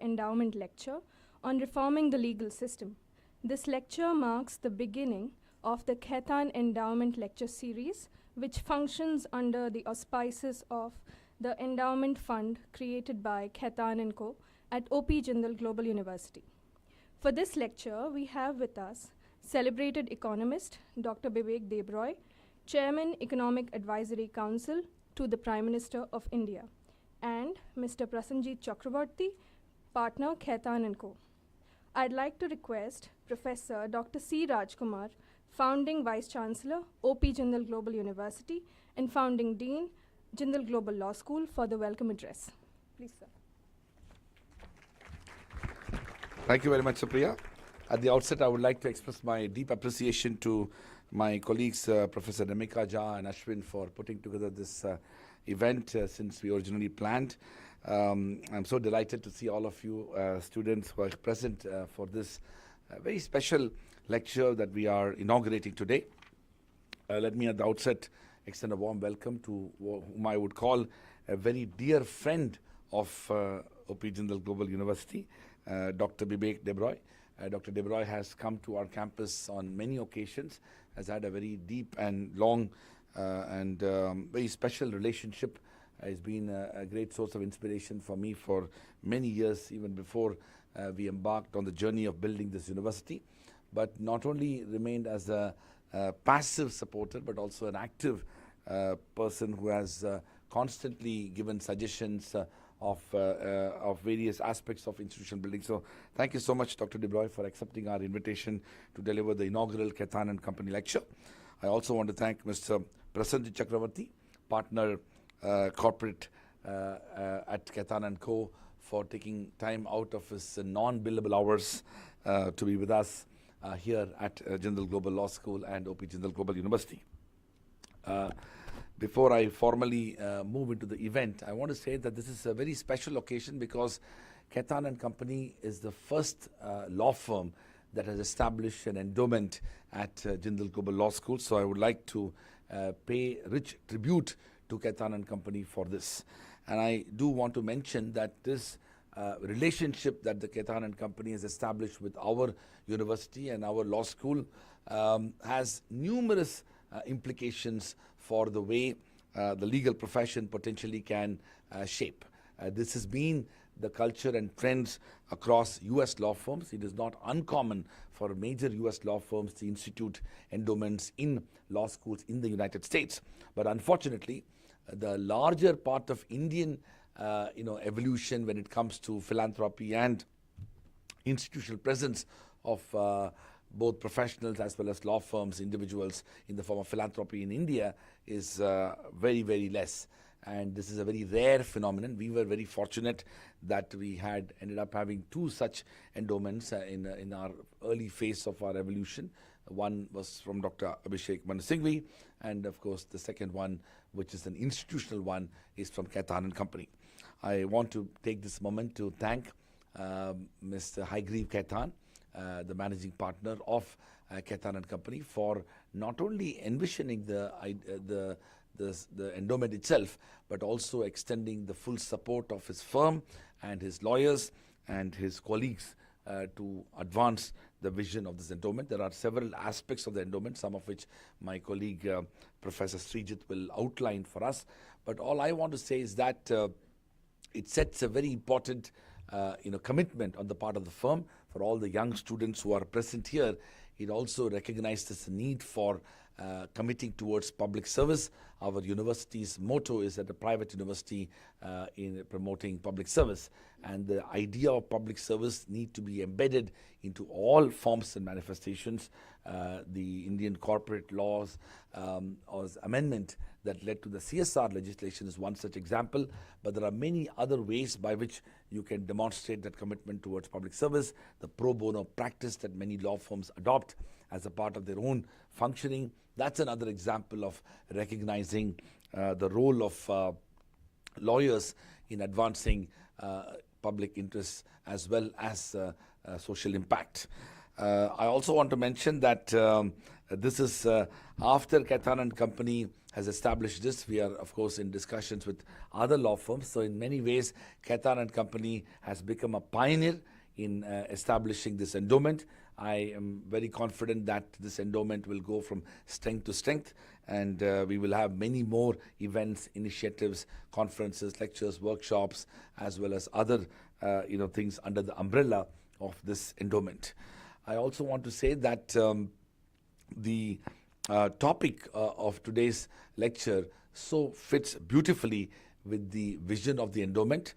Endowment lecture on reforming the legal system. This lecture marks the beginning of the Khaitan Endowment lecture series, which functions under the auspices of the endowment fund created by Khaitan & Co. at OP Jindal Global University. For this lecture, we have with us celebrated economist Dr. Bibek Debroy, Chairman Economic Advisory Council to the Prime Minister of India, and Mr. Prasenjit Chakravarti, partner Khaitan & Co. I'd like to request Professor Dr. C. Rajkumar, founding Vice Chancellor, OP Jindal Global University, and founding Dean, Jindal Global Law School, for the welcome address. Please, sir. Thank you very much, Supriya. At the outset, I would like to express my deep appreciation to my colleagues, Professor Ramika Jha and Ashwin, for putting together this event since we originally planned. I'm so delighted to see all of you students who are present for this very special lecture that we are inaugurating today. Let me at the outset extend a warm welcome to whom I would call a very dear friend of OP Jindal Global University, Dr. Bibek Debroy. Dr. Debroy has come to our campus on many occasions, has had a very deep and long and very special relationship. Has been a great source of inspiration for me for many years, even before we embarked on the journey of building this university. But not only remained as a passive supporter, but also an active person who has constantly given suggestions of various aspects of institutional building. So thank you so much, Dr. Debroy, for accepting our invitation to deliver the inaugural Khaitan & Company lecture. I also want to thank Mr. Prasenjit Chakravarti, partner corporate at Khaitan & Co., for taking time out of his non-billable hours to be with us here at Jindal Global Law School and OP Jindal Global University. Before I formally move into the event, I want to say that this is a very special occasion because Khaitan & Company is the first law firm that has established an endowment at Jindal Global Law School. So I would like to pay rich tribute to Khaitan & Company for this. And I do want to mention that this relationship that the Khaitan & Company has established with our university and our law school has numerous implications for the way the legal profession potentially can shape. This has been the culture and trends across US law firms. It is not uncommon for major US law firms to institute endowments in law schools in the United States. But unfortunately, the larger part of Indian evolution when it comes to philanthropy and institutional presence of both professionals as well as law firms, individuals in the form of philanthropy in India is very, very less. And this is a very rare phenomenon. We were very fortunate that we had ended up having two such endowments in our early phase of our evolution. One was from Dr. Abhishek Manu Singhvi, and of course the second one, which is an institutional one, is from Khaitan & Company. I want to take this moment to thank Mr. Haigreev Khaitan, the managing partner of Khaitan & Company, for not only envisioning the endowment itself, but also extending the full support of his firm and his lawyers and his colleagues to advance the vision of this endowment. There are several aspects of the endowment, some of which my colleague Professor Srijit will outline for us. But all I want to say is that it sets a very important commitment on the part of the firm for all the young students who are present here. It also recognizes the need for committing towards public service. Our university's motto is that a private university in promoting public service, and the idea of public service need to be embedded into all forms and manifestations. The Indian corporate laws amendment that led to the CSR legislation is one such example, but there are many other ways by which you can demonstrate that commitment towards public service. The pro bono practice that many law firms adopt as a part of their own functioning, that's another example of recognizing the role of lawyers in advancing public interests as well as social impact. I also want to mention that this is after Khaitan and Company has established this. We are, of course, in discussions with other law firms. So in many ways, Khaitan and Company has become a pioneer in establishing this endowment. I am very confident that this endowment will go from strength to strength, and we will have many more events, initiatives, conferences, lectures, workshops, as well as other things under the umbrella of this endowment. I also want to say that the topic of today's lecture so fits beautifully with the vision of the endowment,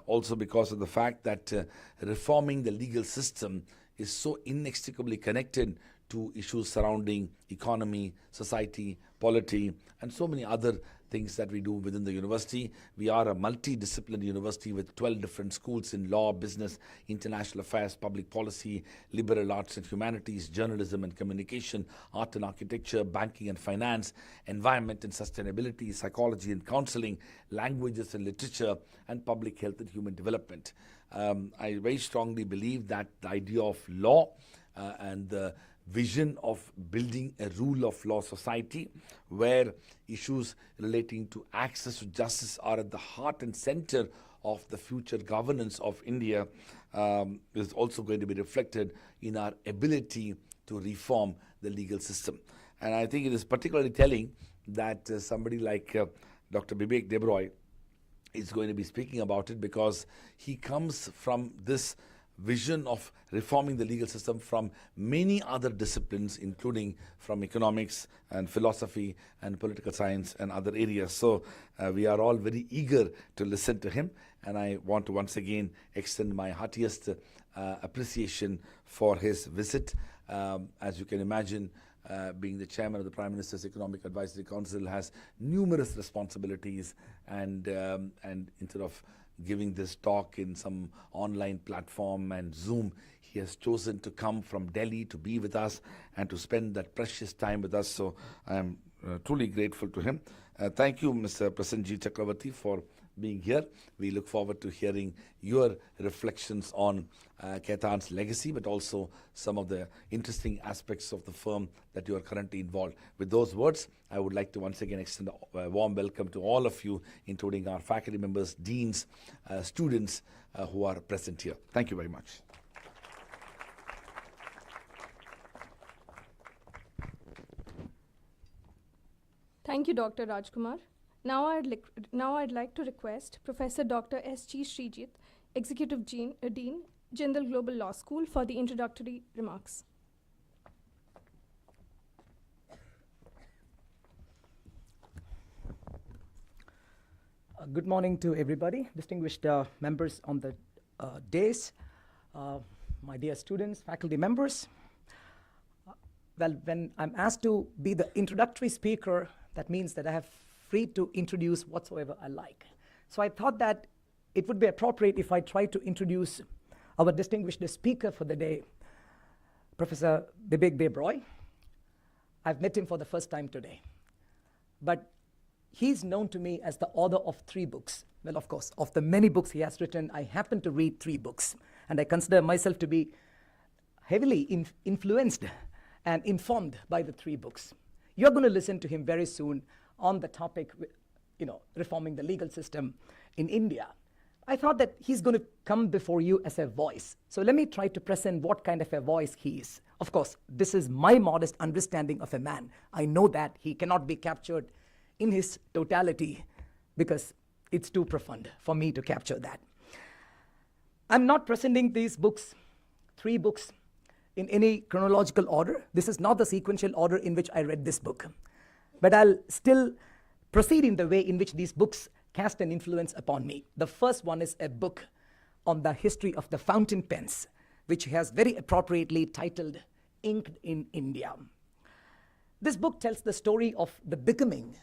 also because of the fact that reforming the legal system is so inextricably connected to issues surrounding economy, society, polity, and so many other things that we do within the university. We are a multidisciplinary university with 12 different schools in law, business, international affairs, public policy, liberal arts and humanities, journalism and communication, art and architecture, banking and finance, environment and sustainability, psychology and counseling, languages and literature, and public health and human development. I very strongly believe that the idea of law and the vision of building a rule of law society where issues relating to access to justice are at the heart and center of the future governance of India is also going to be reflected in our ability to reform the legal system. And I think it is particularly telling that somebody like Dr. Bibek Debroy is going to be speaking about it, because he comes from this vision of reforming the legal system from many other disciplines, including from economics and philosophy and political science and other areas. So we are all very eager to listen to him, and I want to once again extend my heartiest appreciation for his visit. As you can imagine, being the chairman of the Prime Minister's Economic Advisory Council has numerous responsibilities, and instead of giving this talk in some online platform and Zoom, he has chosen to come from Delhi to be with us and to spend that precious time with us. So I am truly grateful to him. Thank you, Mr. Prasenjit Chakravarti, for being here. We look forward to hearing your reflections on Khaitan's legacy, but also some of the interesting aspects of the firm that you are currently involved. With those words, I would like to once again extend a warm welcome to all of you, including our faculty members, deans, students who are present here. Thank you very much. Thank you, Dr. Rajkumar. Now I'd like to request Professor Dr. S.G. Srijit, Executive Dean, Jindal Global Law School, for the introductory remarks. Good morning to everybody, distinguished members on the dais, my dear students, faculty members. Well, when I'm asked to be the introductory speaker, that means that I have free to introduce whatsoever I like. So I thought that it would be appropriate if I try to introduce our distinguished speaker for the day, Professor Bibek Debroy. I've met him for the first time today, but he's known to me as the author of 3 books. Well, of course, of the many books he has written, I happen to read 3 books, and I consider myself to be heavily influenced and informed by the 3 books. You're going to listen to him very soon on the topic, reforming the legal system in India. I thought that he's going to come before you as a voice. So let me try to present what kind of a voice he is. Of course, this is my modest understanding of a man. I know that he cannot be captured in his totality because it's too profound for me to capture that. I'm not presenting these books, 3 books, in any chronological order. This is not the sequential order in which I read this book. But I'll still proceed in the way in which these books cast an influence upon me. The first one is a book on the history of the fountain pens, which has very appropriately titled Inked in India. This book tells the story of the becoming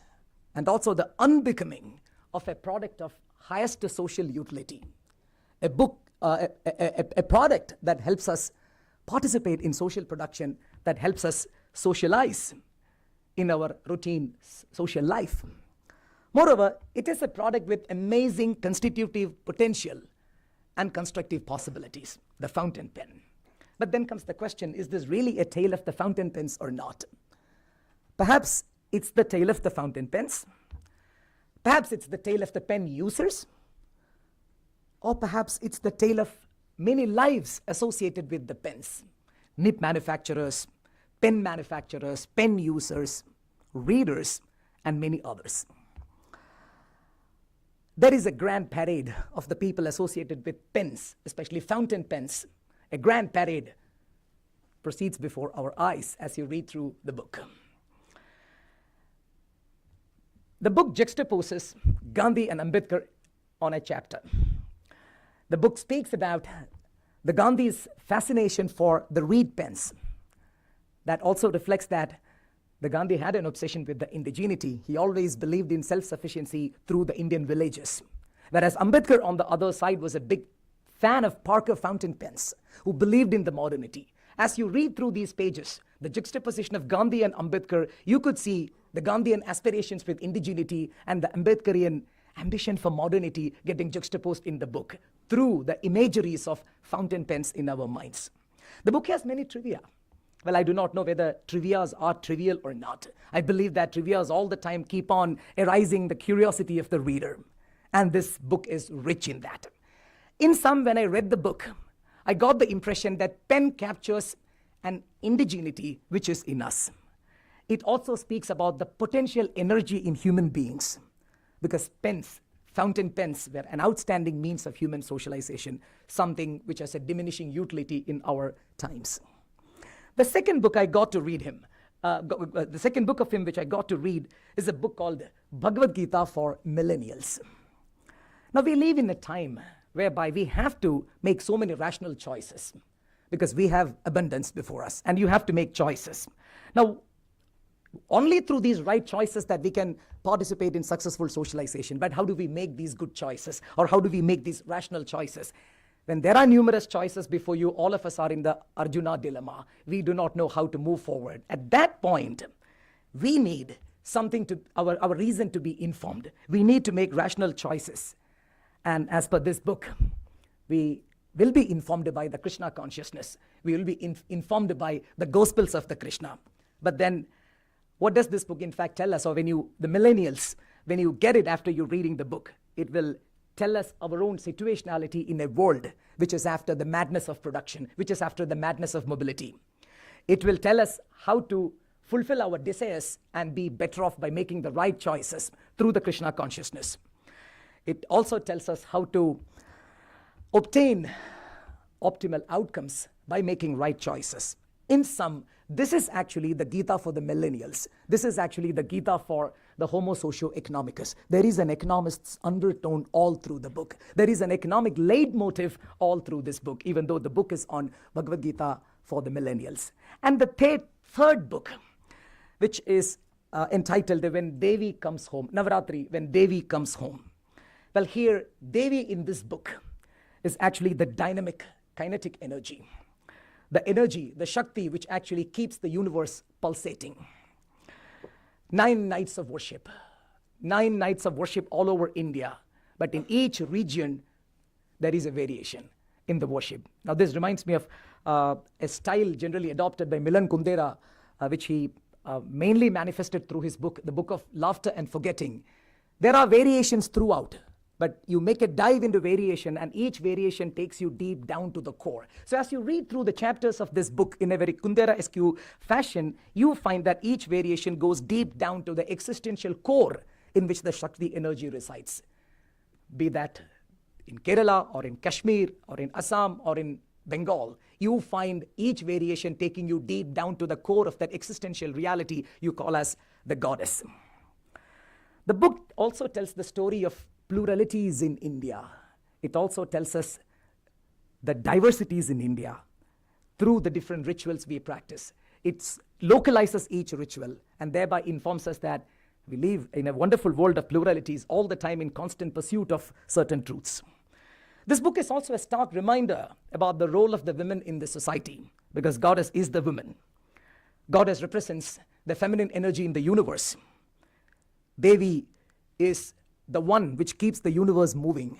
and also the unbecoming of a product of highest social utility. A book, a product that helps us participate in social production, that helps us socialize in our routine social life. Moreover, it is a product with amazing constitutive potential and constructive possibilities, the fountain pen. But then comes the question, is this really a tale of the fountain pens or not? Perhaps it's the tale of the fountain pens. Perhaps it's the tale of the pen users. Or perhaps it's the tale of many lives associated with the pens. Nib manufacturers, pen users, readers, and many others. There is a grand parade of the people associated with pens, especially fountain pens. A grand parade proceeds before our eyes as you read through the book. The book juxtaposes Gandhi and Ambedkar on a chapter. The book speaks about the Gandhi's fascination for the reed pens. That also reflects that the Gandhi had an obsession with the indigeneity. He always believed in self-sufficiency through the Indian villages. Whereas Ambedkar, on the other side, was a big fan of Parker fountain pens, who believed in the modernity. As you read through these pages, the juxtaposition of Gandhi and Ambedkar, you could see the Gandhian aspirations with indigeneity and the Ambedkarian ambition for modernity getting juxtaposed in the book through the imageries of fountain pens in our minds. The book has many trivia. Well, I do not know whether trivias are trivial or not. I believe that trivias all the time keep on arising the curiosity of the reader. And this book is rich in that. In sum, when I read the book, I got the impression that pen captures an indigeneity which is in us. It also speaks about the potential energy in human beings, because pens, fountain pens, were an outstanding means of human socialization, something which has a diminishing utility in our times. The second book I got to read him, the second book of him which I got to read is a book called Bhagavad Gita for Millennials. Now, we live in a time whereby we have to make so many rational choices because we have abundance before us and you have to make choices. Now, only through these right choices that we can participate in successful socialization. But how do we make these good choices? Or how do we make these rational choices? When there are numerous choices before you, all of us are in the Arjuna dilemma. We do not know how to move forward. At that point, we need something to, our reason to be informed. We need to make rational choices. And as per this book, we will be informed by the Krishna consciousness. We will be informed by the Gospels of the Krishna. But then, what does this book in fact tell us? Or when you, the millennials, when you get it after you're reading the book, it will tell us our own situationality in a world which is after the madness of production, which is after the madness of mobility. It will tell us how to fulfill our desires and be better off by making the right choices through the Krishna consciousness. It also tells us how to obtain optimal outcomes by making right choices. In sum, this is actually the Gita for the millennials. This is actually the Gita for the Homo socio-economicus. There is an economist's undertone all through the book. There is an economic leitmotif all through this book, even though the book is on Bhagavad Gita for the millennials. And the third book, which is entitled When Devi Comes Home, Navaratri, When Devi Comes Home. Well, here, Devi in this book is actually the dynamic, kinetic energy. The energy, the Shakti, which actually keeps the universe pulsating. 9 nights of worship. 9 nights of worship all over India. But in each region, there is a variation in the worship. Now, this reminds me of a style generally adopted by Milan Kundera, which he mainly manifested through his book, the Book of Laughter and Forgetting. There are variations throughout. But you make a dive into variation, and each variation takes you deep down to the core. So as you read through the chapters of this book in a very Kundera-esque fashion, you find that each variation goes deep down to the existential core in which the Shakti energy resides. Be that in Kerala, or in Kashmir, or in Assam, or in Bengal, you find each variation taking you deep down to the core of that existential reality you call as the goddess. The book also tells the story of pluralities in India. It also tells us the diversities in India through the different rituals we practice. It localizes each ritual and thereby informs us that we live in a wonderful world of pluralities all the time in constant pursuit of certain truths. This book is also a stark reminder about the role of the women in the society, because Goddess is the woman. Goddess represents the feminine energy in the universe. Devi is the one which keeps the universe moving.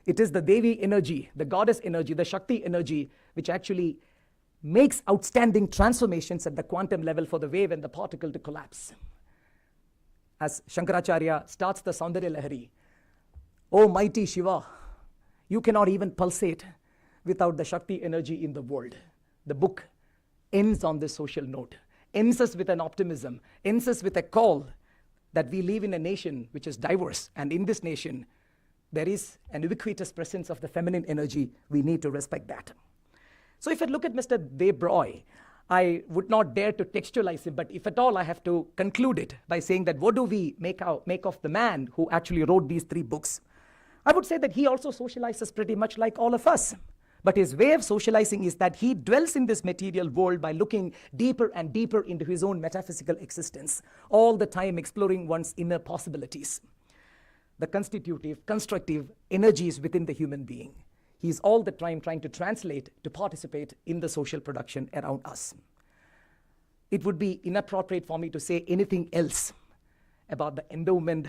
It is the Devi energy, the goddess energy, the Shakti energy, which actually makes outstanding transformations at the quantum level for the wave and the particle to collapse. As Shankaracharya starts the Saundarya Lahari, "O mighty Shiva, you cannot even pulsate without the Shakti energy in the world." The book ends on this social note, ends us with an optimism, ends us with a call that we live in a nation which is diverse, and in this nation, there is an ubiquitous presence of the feminine energy. We need to respect that. So if I look at Mr. Deb Roy, I would not dare to textualize him, but if at all I have to conclude it by saying that what do we make of the man who actually wrote these 3 books? I would say that he also socializes pretty much like all of us. But his way of socializing is that he dwells in this material world by looking deeper and deeper into his own metaphysical existence, all the time exploring one's inner possibilities, the constitutive, constructive energies within the human being. He's all the time trying to translate, to participate in the social production around us. It would be inappropriate for me to say anything else about the endowment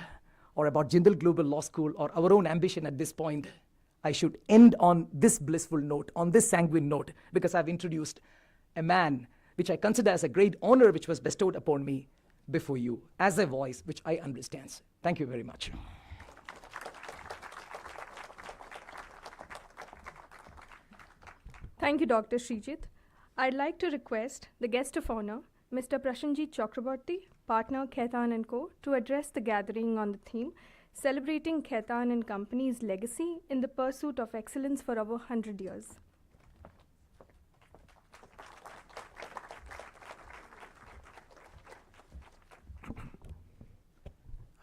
or about Jindal Global Law School or our own ambition at this point. I should end on this blissful note, on this sanguine note, because I've introduced a man which I consider as a great honor which was bestowed upon me before you, as a voice which I understand. Thank you very much. Thank you, Dr. Srijit. I'd like to request the guest of honor, Mr. Prashanjit Chakraborty, partner Khaitan & Co., to address the gathering on the theme, Celebrating Khaitan & Company's Legacy in the Pursuit of Excellence for Over 100 Years.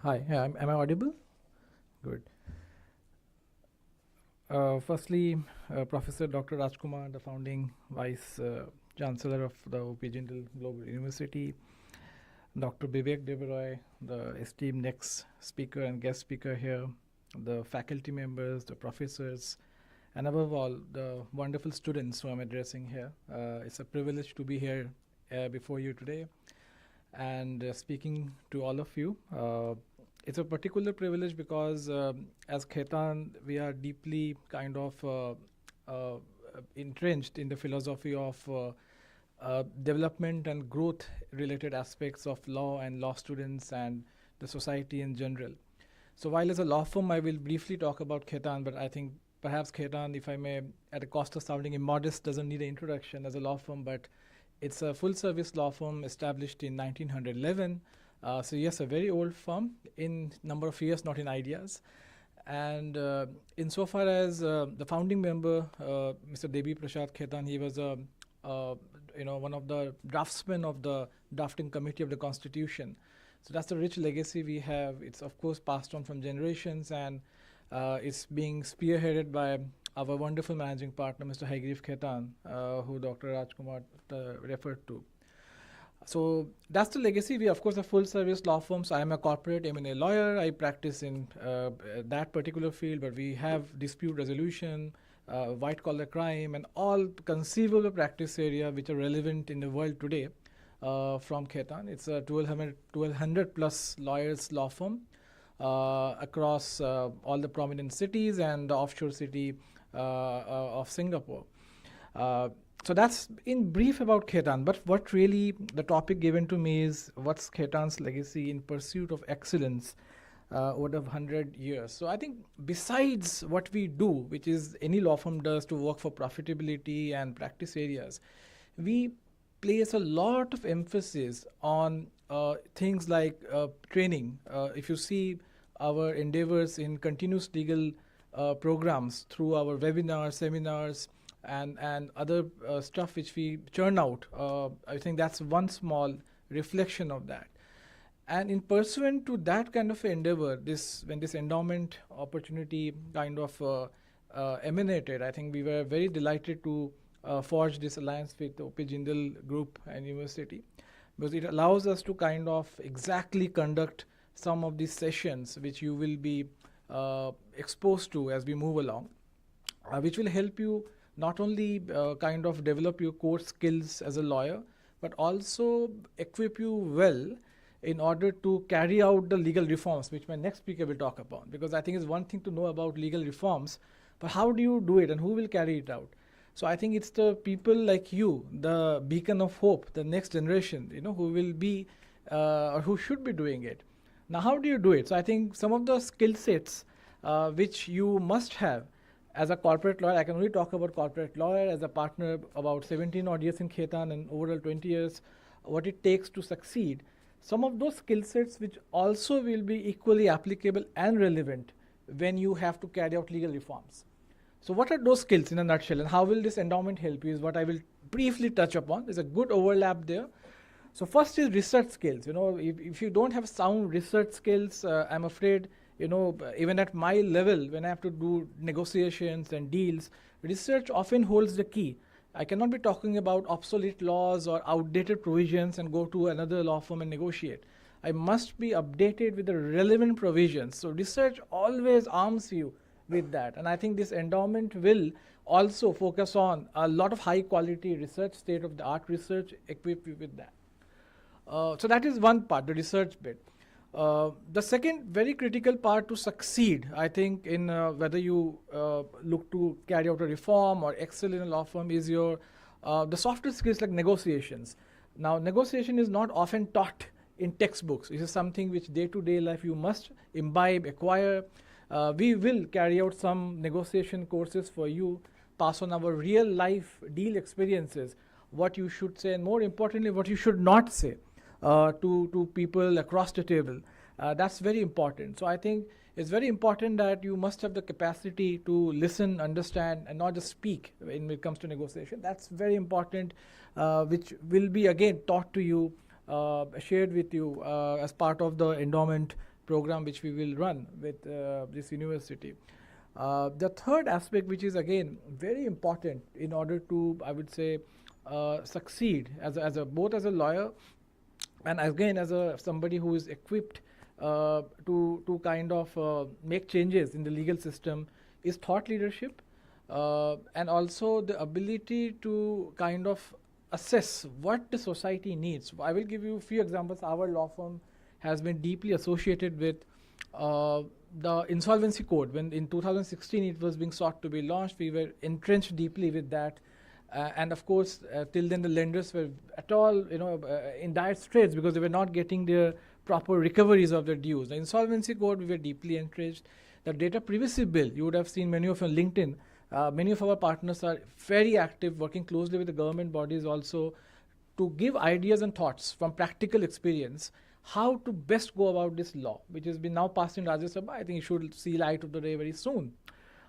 Hi, am I audible? Good. Firstly, Professor Dr. Rajkumar, the founding Vice Chancellor of the O.P. Jindal Global University, Dr. Vivek Debaroy, the esteemed next speaker and guest speaker here, the faculty members, the professors, and above all, the wonderful students who I'm addressing here. It's a privilege to be here before you today and speaking to all of you. It's a particular privilege because as Khaitan, we are deeply kind of entrenched in the philosophy of development and growth related aspects of law and law students and the society in general. So while as a law firm, I will briefly talk about Khaitan, but I think perhaps Khaitan, if I may, at a cost of sounding immodest, doesn't need an introduction as a law firm, but it's a full service law firm established in 1911. So yes, a very old firm in number of years, not in ideas. And insofar as the founding member, Mr. Debi Prasad Khaitan, he was one of the draftsmen of the drafting committee of the Constitution. So that's the rich legacy we have. It's of course passed on from generations, and it's being spearheaded by our wonderful managing partner, Mr. Haigreve Khaitan, who Dr. Rajkumar referred to. So that's the legacy. We, of course, are full-service law firms. I am a corporate M&A lawyer. I practice in that particular field, but we have dispute resolution, white-collar crime, and all conceivable practice area which are relevant in the world today from Khaitan. It's a 1,200-plus lawyers law firm across all the prominent cities and the offshore city of Singapore. So that's in brief about Khaitan, but what really the topic given to me is what's Khaitan's legacy in pursuit of excellence over the 100 years. So I think besides what we do, which is any law firm does to work for profitability and practice areas, we place a lot of emphasis on things like training. If you see our endeavors in continuous legal programs through our webinars, seminars, and other stuff which we churn out, I think that's one small reflection of that. And in pursuant to that kind of endeavor, when this endowment opportunity kind of emanated, I think we were very delighted to forge this alliance with the O.P. Jindal Group and University, because it allows us to kind of exactly conduct some of these sessions which you will be exposed to as we move along, which will help you not only kind of develop your core skills as a lawyer, but also equip you well in order to carry out the legal reforms, which my next speaker will talk about. Because I think it's one thing to know about legal reforms, but how do you do it and who will carry it out? So I think it's the people like you, the beacon of hope, the next generation, who will be or who should be doing it. Now, how do you do it? So I think some of the skill sets which you must have as a corporate lawyer. I can only talk about corporate lawyer as a partner about 17 odd years in Khaitan and overall 20 years, what it takes to succeed. Some of those skill sets which also will be equally applicable and relevant when you have to carry out legal reforms. So what are those skills in a nutshell, and how will this endowment help you is what I will briefly touch upon. There's a good overlap there. So first is research skills. If you don't have sound research skills, I'm afraid, even at my level, when I have to do negotiations and deals, research often holds the key. I cannot be talking about obsolete laws or outdated provisions and go to another law firm and negotiate. I must be updated with the relevant provisions. So research always arms you with that. And I think this endowment will also focus on a lot of high quality research, state of the art research, equip you with that. So that is one part, the research bit. The second very critical part to succeed, I think, in whether you look to carry out a reform or excel in a law firm is your the softer skills like negotiations. Now, negotiation is not often taught in textbooks. This is something which day-to-day life you must imbibe, acquire. We will carry out some negotiation courses for you, pass on our real life deal experiences, what you should say, and more importantly, what you should not say to people across the table. That's very important. So I think it's very important that you must have the capacity to listen, understand, and not just speak when it comes to negotiation. That's very important, which will be again taught to you, shared with you as part of the endowment program which we will run with this university. The third aspect, which is again very important in order to, I would say, succeed both as a lawyer and again as somebody who is equipped to kind of make changes in the legal system, is thought leadership and also the ability to kind of assess what the society needs. I will give you a few examples. Our law firm has been deeply associated with the insolvency code. When in 2016 it was being sought to be launched, we were entrenched deeply with that. And of course, till then the lenders were at all, in dire straits because they were not getting their proper recoveries of their dues. The insolvency code, we were deeply entrenched. The data privacy bill, you would have seen many of on LinkedIn. Many of our partners are very active, working closely with the government bodies also to give ideas and thoughts from practical experience how to best go about this law, which has been now passed in Rajya Sabha. I think it should see light of the day very soon.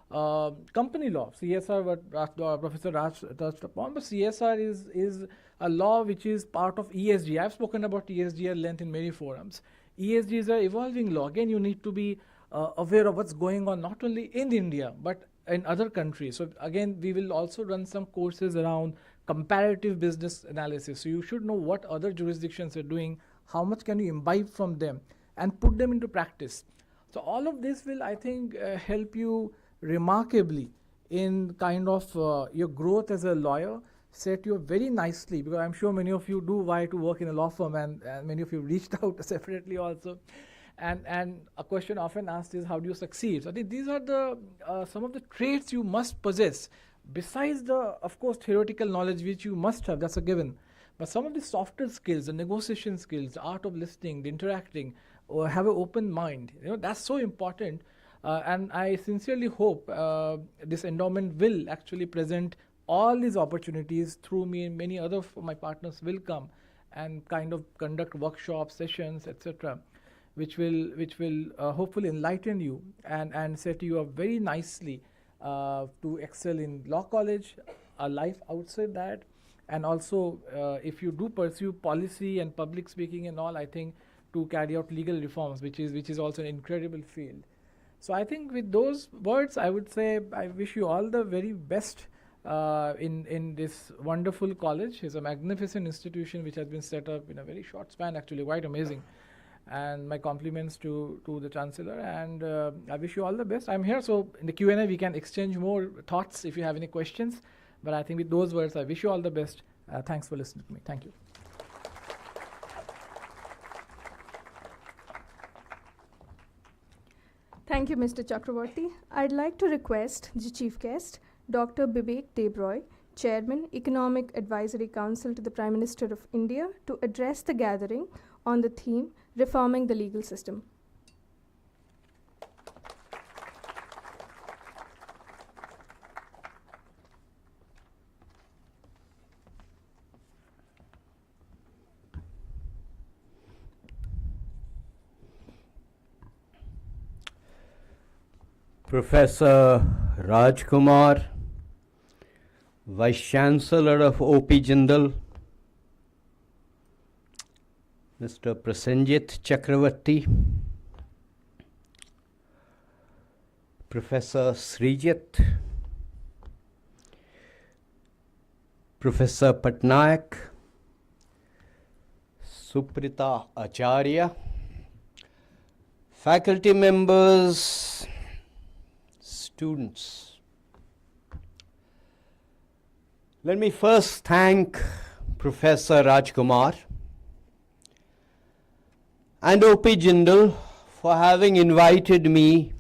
Company law, CSR, what Professor Raj touched upon, but CSR is a law which is part of ESG. I've spoken about ESG at length in many forums. ESG is an evolving law. Again, you need to be aware of what's going on not only in India but in other countries. So again, we will also run some courses around comparative business analysis. So you should know what other jurisdictions are doing, how much can you imbibe from them and put them into practice. So all of this will, I think, help you remarkably in kind of your growth as a lawyer, set you up very nicely, because I'm sure many of you do vie to work in a law firm, and many of you reached out separately also. And a question often asked is, how do you succeed? So I think these are the some of the traits you must possess, besides the, of course, theoretical knowledge which you must have, that's a given. But some of the softer skills, the negotiation skills, the art of listening, the interacting, or have an open mind, that's so important. And I sincerely hope this endowment will actually present all these opportunities through me, and many other of my partners will come and kind of conduct workshops, sessions, etc., which will hopefully enlighten you and set you up very nicely to excel in law college, a life outside that, and also if you do pursue policy and public speaking and all, I think to carry out legal reforms, which is also an incredible field. So I think with those words, I would say I wish you all the very best in this wonderful college. It's a magnificent institution which has been set up in a very short span, actually quite amazing. And my compliments to the Chancellor, and I wish you all the best. I'm here, so in the Q&A we can exchange more thoughts if you have any questions. But I think with those words, I wish you all the best. Thanks for listening to me. Thank you. Thank you, Mr. Chakraborty. I'd like to request the Chief Guest, Dr. Bibek Debroy, Chairman, Economic Advisory Council to the Prime Minister of India, to address the gathering on the theme Reforming the Legal System. Professor Rajkumar, Vice Chancellor of OP Jindal, Mr. Prasenjit Chakravarti, Professor Srijit, Professor Patnaik, Suprita Acharya, faculty members, students. Let me first thank Professor Rajkumar and OP Jindal for having invited me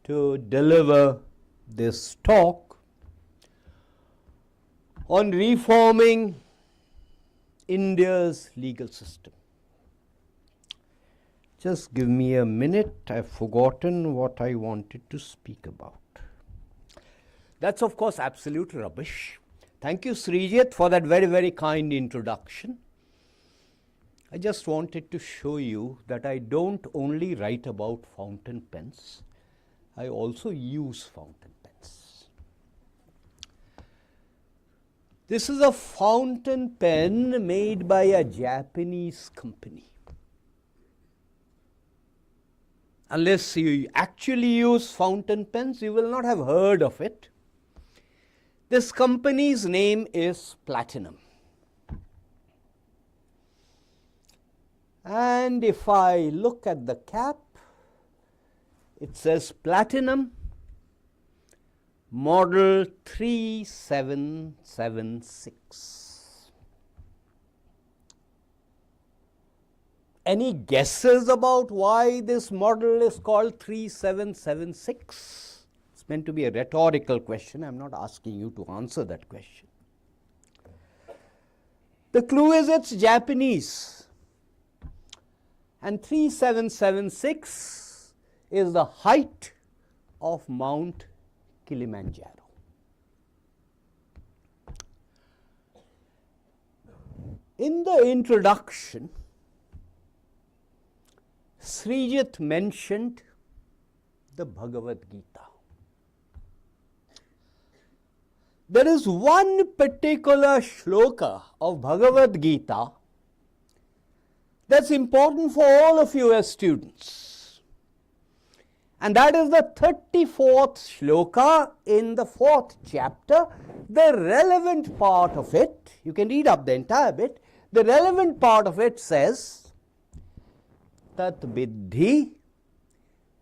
to deliver this talk on reforming India's legal system. Just give me a minute, I've forgotten what I wanted to speak about. That's of course absolute rubbish. Thank you, Srijit, for that very, very kind introduction. I just wanted to show you that I don't only write about fountain pens, I also use fountain pens. This is a fountain pen made by a Japanese company. Unless you actually use fountain pens, you will not have heard of it. This company's name is Platinum. And if I look at the cap, it says Platinum Model 3776. Any guesses about why this model is called 3776? It's meant to be a rhetorical question. I'm not asking you to answer that question. The clue is it's Japanese. And 3776 is the height of Mount Kilimanjaro. In the introduction, Srijit mentioned the Bhagavad Gita. There is one particular shloka of Bhagavad Gita that's important for all of you as students. And that is the 34th shloka in the 4th chapter. The relevant part of it, you can read up the entire bit, the relevant part of it says, Tat Biddhi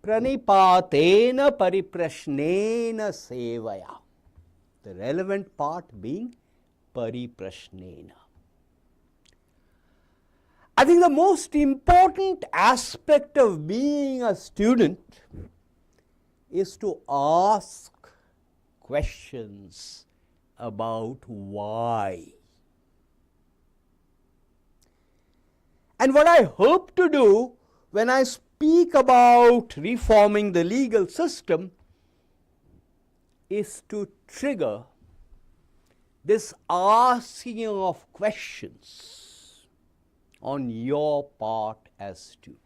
Pranipatena Pariprashnena Sevaya. The relevant part being Pariprashnena. I think the most important aspect of being a student is to ask questions about why. And what I hope to do when I speak about reforming the legal system is to trigger this asking of questions on your part as students.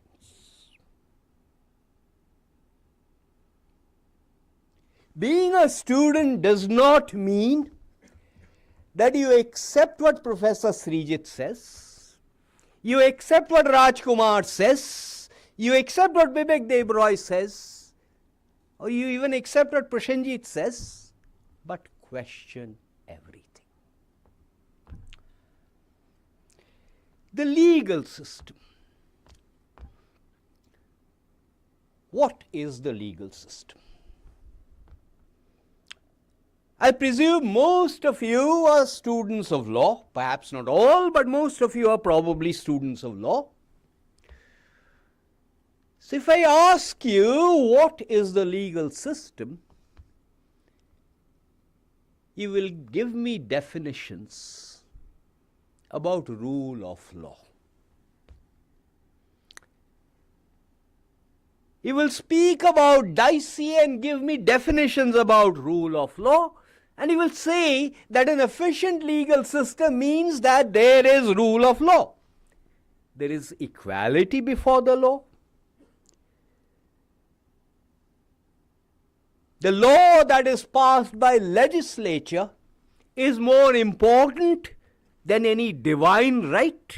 Being a student does not mean that you accept what Professor Srijit says, you accept what Rajkumar says, you accept what Bibek Debroy says, or you even accept what Prasenjit says, but question everything. The legal system. What is the legal system? I presume most of you are students of law, perhaps not all, but most of you are probably students of law. So if I ask you what is the legal system, he will give me definitions about rule of law. He will speak about dicey and give me definitions about rule of law, and he will say that an efficient legal system means that there is rule of law. There is equality before the law. The law that is passed by legislature is more important than any divine right.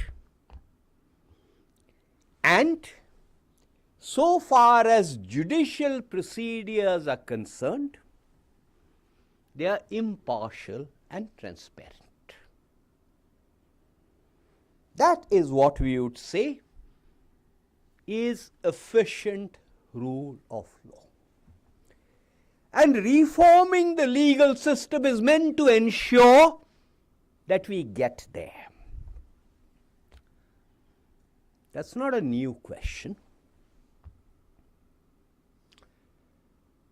And so far as judicial procedures are concerned, they are impartial and transparent. That is what we would say is efficient rule of law. And reforming the legal system is meant to ensure that we get there. That's not a new question.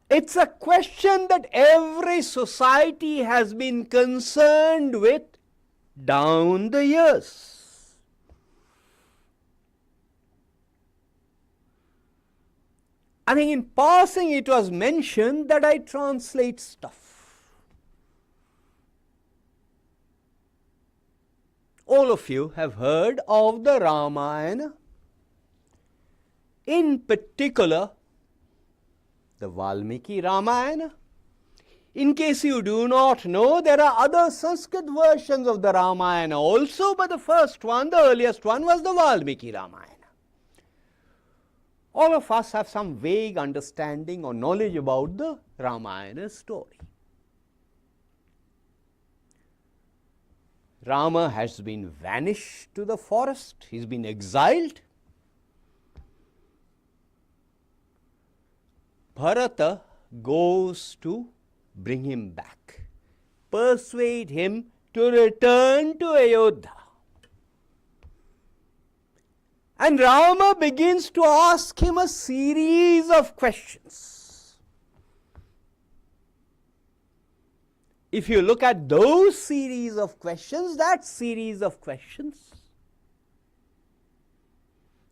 It's a question that every society has been concerned with down the years. I think in passing it was mentioned that I translate stuff. All of you have heard of the Ramayana, in particular the Valmiki Ramayana. In case you do not know, there are other Sanskrit versions of the Ramayana also, but the first one, the earliest one, was the Valmiki Ramayana. All of us have some vague understanding or knowledge about the Ramayana story. Rama has been vanished to the forest, he's been exiled. Bharata goes to bring him back, persuade him to return to Ayodhya. And Rama begins to ask him a series of questions. If you look at those series of questions, that series of questions,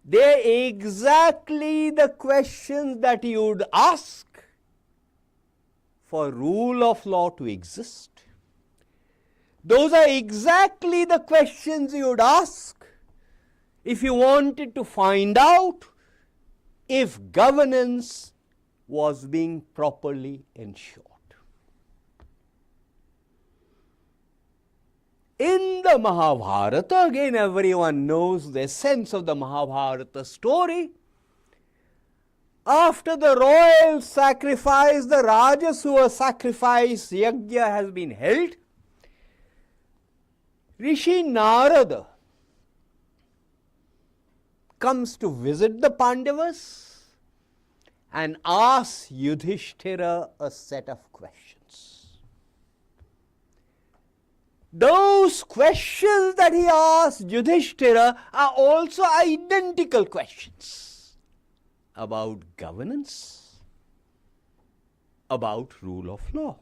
they're exactly the questions that you would ask for rule of law to exist. Those are exactly the questions you would ask if you wanted to find out if governance was being properly ensured. In the Mahabharata, again everyone knows the essence of the Mahabharata story. After the royal sacrifice, the Rajasuya sacrifice yajna has been held, Rishi Narada comes to visit the Pandavas and asks Yudhishthira a set of questions. Those questions that he asked Yudhishthira are also identical questions about governance, about rule of law.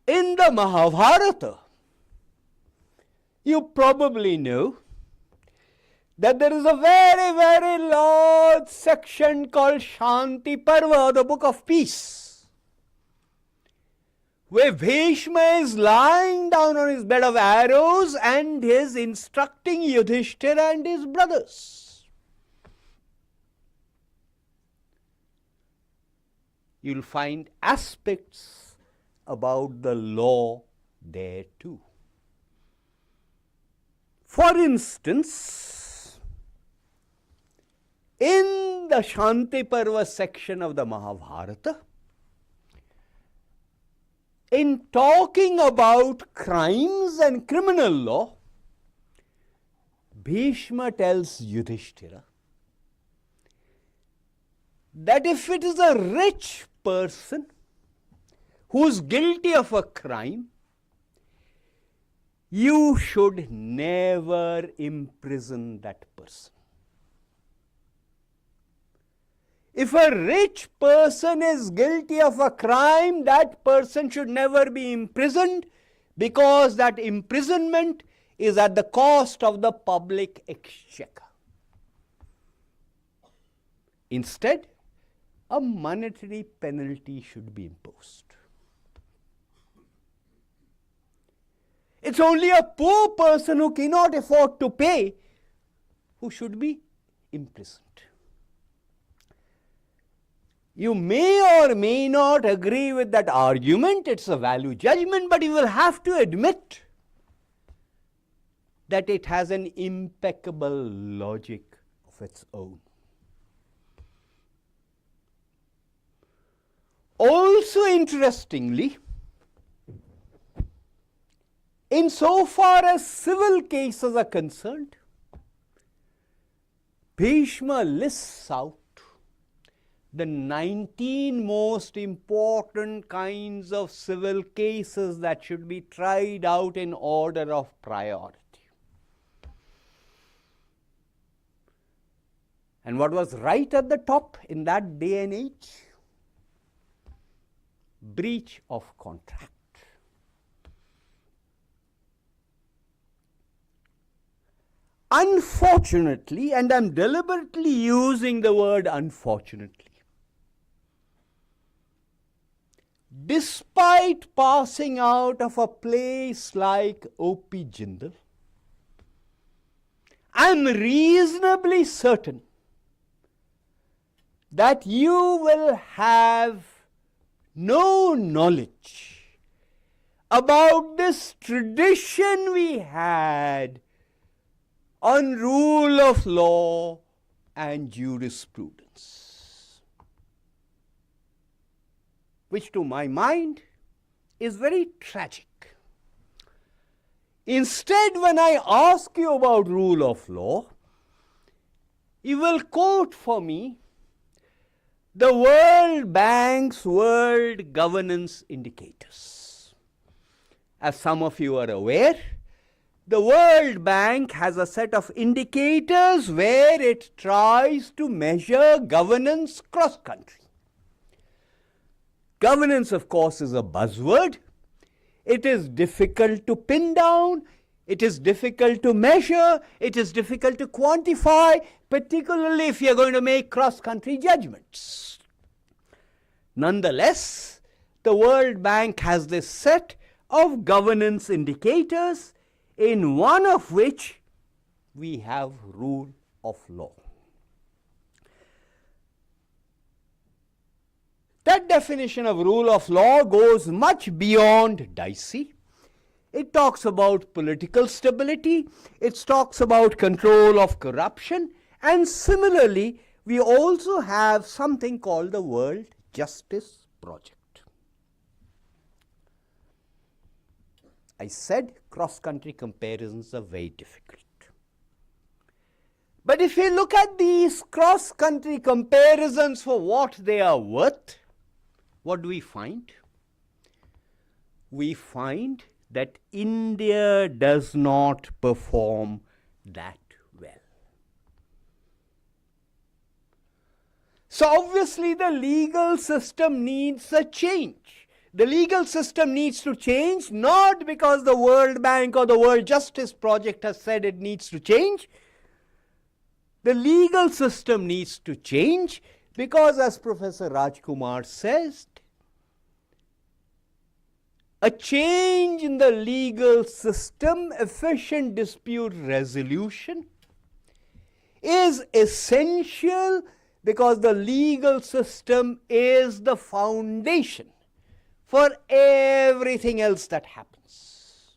In the Mahabharata, you probably know that there is a very, very large section called Shanti Parva, the book of peace, where Bhishma is lying down on his bed of arrows and is instructing Yudhishthira and his brothers. You'll find aspects about the law there too. For instance, in the Shanti Parva section of the Mahabharata, in talking about crimes and criminal law, Bhishma tells Yudhishthira that if it is a rich person who is guilty of a crime, you should never imprison that person. If a rich person is guilty of a crime, that person should never be imprisoned, because that imprisonment is at the cost of the public exchequer. Instead, a monetary penalty should be imposed. It's only a poor person who cannot afford to pay who should be imprisoned. You may or may not agree with that argument, it's a value judgment, but you will have to admit that it has an impeccable logic of its own. Also interestingly, insofar as civil cases are concerned, Bhishma lists out the 19 most important kinds of civil cases that should be tried out in order of priority. And what was right at the top in that day and age? Breach of contract. Unfortunately, and I'm deliberately using the word unfortunately, despite passing out of a place like O.P. Jindal, I'm reasonably certain that you will have no knowledge about this tradition we had on rule of law and jurisprudence, which to my mind is very tragic. Instead, when I ask you about rule of law, you will quote for me the World Bank's World Governance Indicators. As some of you are aware, the World Bank has a set of indicators where it tries to measure governance cross-country. Governance, of course, is a buzzword. It is difficult to pin down, it is difficult to measure, it is difficult to quantify, particularly if you are going to make cross-country judgments. Nonetheless, the World Bank has this set of governance indicators, in one of which we have rule of law. That definition of rule of law goes much beyond dicey. It talks about political stability, it talks about control of corruption, and similarly, we also have something called the World Justice Project. I said cross-country comparisons are very difficult. But if you look at these cross-country comparisons for what they are worth, what do we find? We find that India does not perform that well. So obviously the legal system needs a change. The legal system needs to change, not because the World Bank or the World Justice Project has said it needs to change. The legal system needs to change because, as Professor Rajkumar says, a change in the legal system, efficient dispute resolution, is essential because the legal system is the foundation for everything else that happens.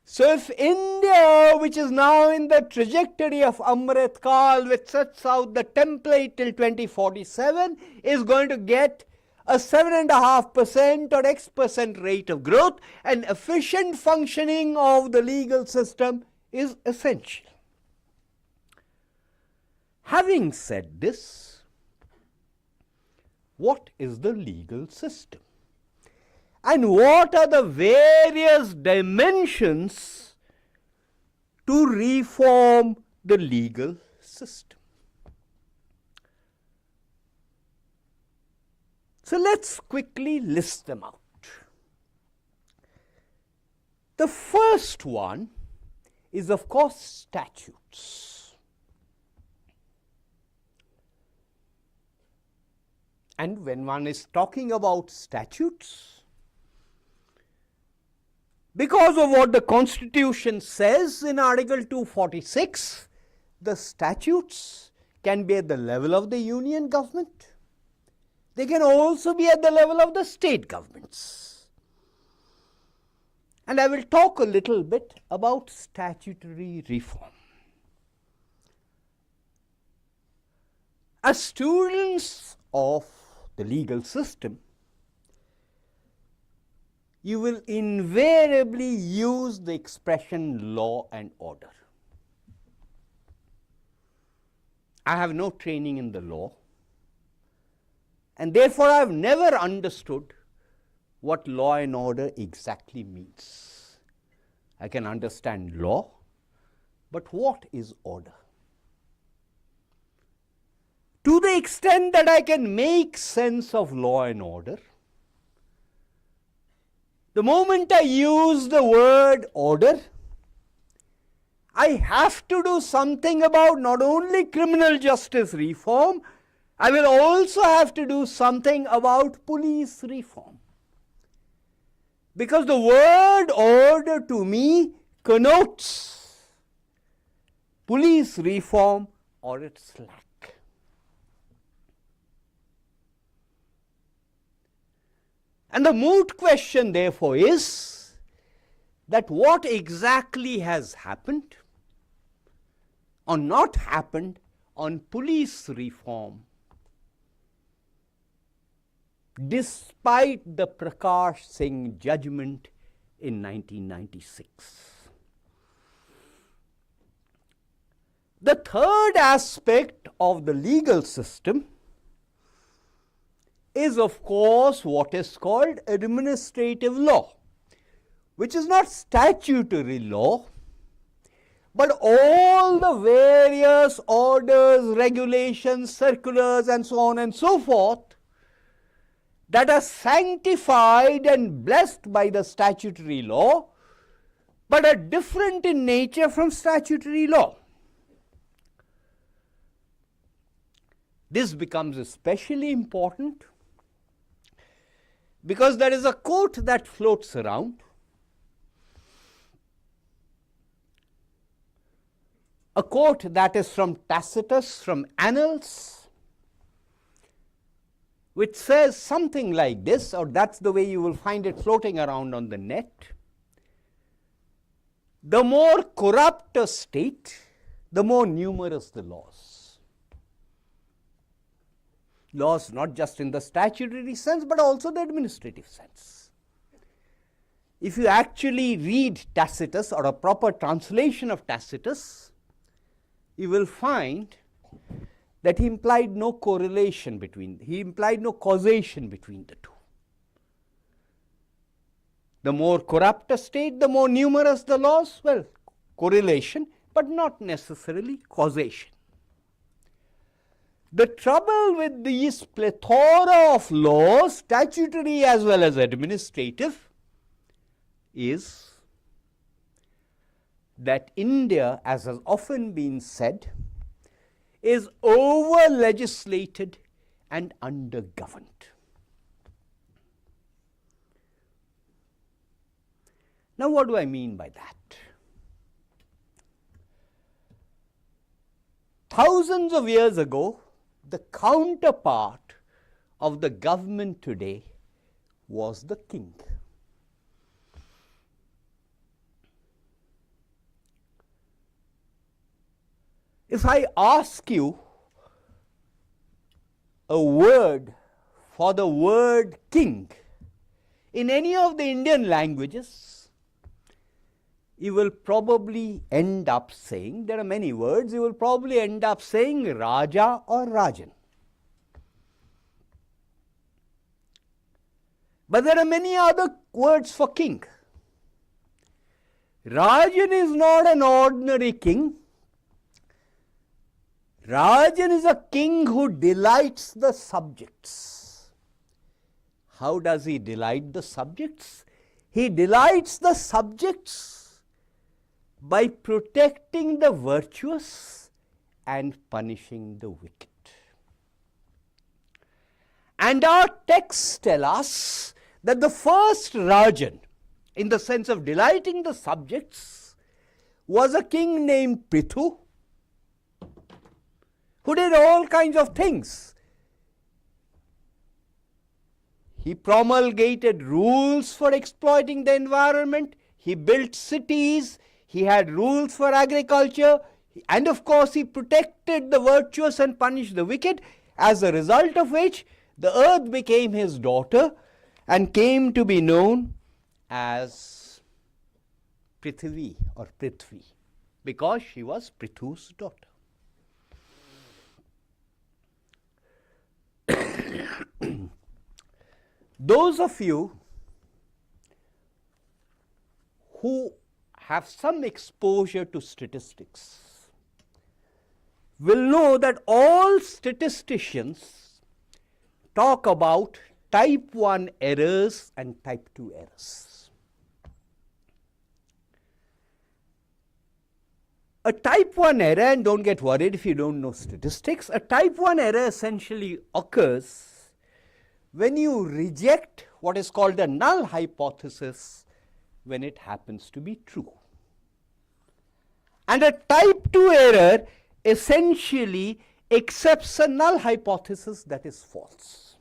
So if India, which is now in the trajectory of Amrit Kal, which sets out the template till 2047, is going to get a 7.5% or X% rate of growth, and efficient functioning of the legal system is essential. Having said this, what is the legal system? And what are the various dimensions to reform the legal system? So let's quickly list them out. The first one is, of course, statutes. And when one is talking about statutes, because of what the Constitution says in Article 246, the statutes can be at the level of the union government. They can also be at the level of the state governments. And I will talk a little bit about statutory reform. As students of the legal system, you will invariably use the expression law and order. I have no training in the law, and therefore I have never understood what law and order exactly means. I can understand law, but what is order? To the extent that I can make sense of law and order, the moment I use the word order, I have to do something about not only criminal justice reform, I will also have to do something about police reform. Because the word order to me connotes police reform or its lack. And the moot question, therefore, is that what exactly has happened or not happened on police reform despite the Prakash Singh judgment in 1996. The third aspect of the legal system is, of course, what is called administrative law, which is not statutory law, but all the various orders, regulations, circulars, and so on and so forth that are sanctified and blessed by the statutory law, but are different in nature from statutory law. This becomes especially important because there is a quote that floats around, a quote that is from Tacitus, from Annals, which says something like this, or that's the way you will find it floating around on the net: the more corrupt a state, the more numerous the laws. Laws not just in the statutory sense, but also the administrative sense. If you actually read Tacitus, or a proper translation of Tacitus, you will find that he implied no correlation he implied no causation between the two. The more corrupt a state, the more numerous the laws. Well, correlation, but not necessarily causation. The trouble with these plethora of laws, statutory as well as administrative, is that India, as has often been said, is over-legislated and under-governed. Now, what do I mean by that? Thousands of years ago, the counterpart of the government today was the king. If I ask you a word for the word king in any of the Indian languages, you will probably end up saying, there are many words, you will probably end up saying Raja or Rajan. But there are many other words for king. Rajan is not an ordinary king. Rajan is a king who delights the subjects. How does he delight the subjects? He delights the subjects by protecting the virtuous and punishing the wicked. And our texts tell us that the first Rajan, in the sense of delighting the subjects, was a king named Prithu, who did all kinds of things. He promulgated rules for exploiting the environment, he built cities, he had rules for agriculture, and of course he protected the virtuous and punished the wicked, as a result of which the earth became his daughter and came to be known as Prithvi or Prithvi, because she was Prithu's daughter. Those of you who have some exposure to statistics will know that all statisticians talk about type 1 errors and type 2 errors. A type 1 error, and don't get worried if you don't know statistics, a type 1 error essentially occurs when you reject what is called the null hypothesis when it happens to be true. And a type 2 error essentially accepts a null hypothesis that is false.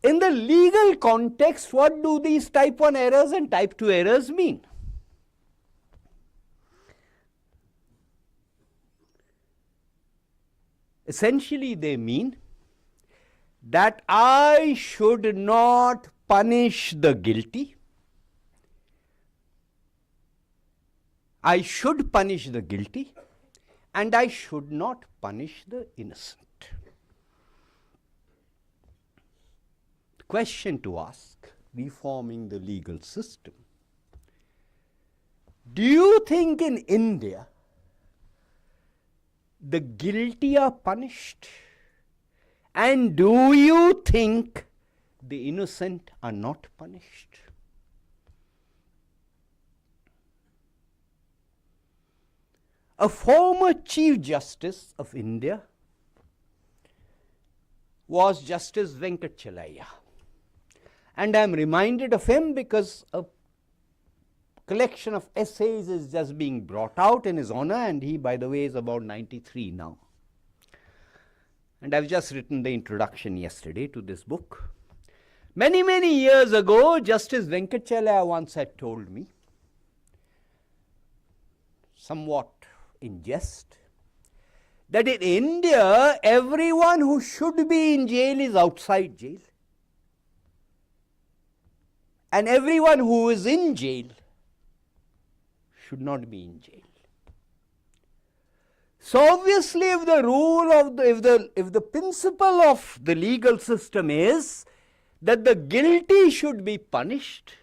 In the legal context, what do these type 1 errors and type 2 errors mean? Essentially, they mean that I should not punish the guilty. I should punish the guilty, and I should not punish the innocent. The question to ask, reforming the legal system: do you think in India the guilty are punished? And do you think the innocent are not punished? A former Chief Justice of India was Justice Venkatachalaya. And I am reminded of him because a collection of essays is just being brought out in his honor, and he, by the way, is about 93 now. And I've just written the introduction yesterday to this book. Many, many years ago, Justice Venkatachalaya once had told me, somewhat in jest, that in India, everyone who should be in jail is outside jail, and everyone who is in jail should not be in jail. So obviously, if the rule of if the principle of the legal system is that the guilty should be punished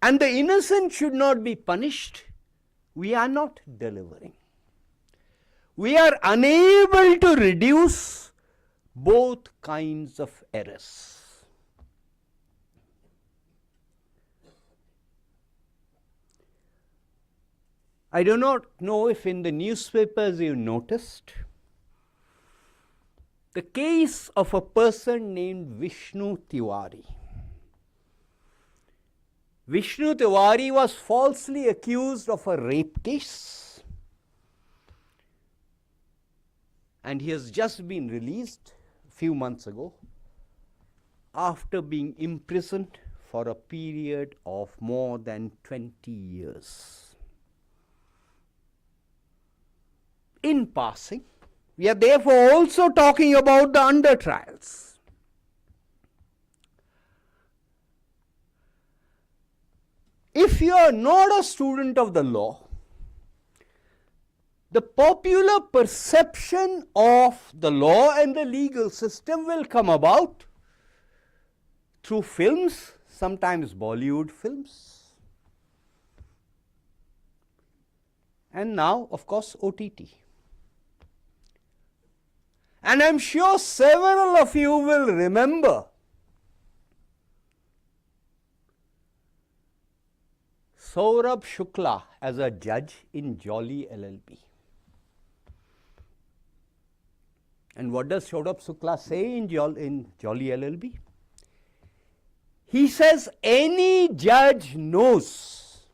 and the innocent should not be punished, we are not delivering. We are unable to reduce both kinds of errors. I do not know if in the newspapers you noticed the case of a person named Vishnu Tiwari. Vishnu Tiwari was falsely accused of a rape case, and he has just been released a few months ago after being imprisoned for a period of more than 20 years. In passing, we are therefore also talking about the under trials. If you are not a student of the law, the popular perception of the law and the legal system will come about through films, sometimes Bollywood films, and now, of course, OTT. And I'm sure several of you will remember Saurabh Shukla as a judge in Jolly LLP. And what does Saurabh Shukla say in Jolly LLP? He says any judge knows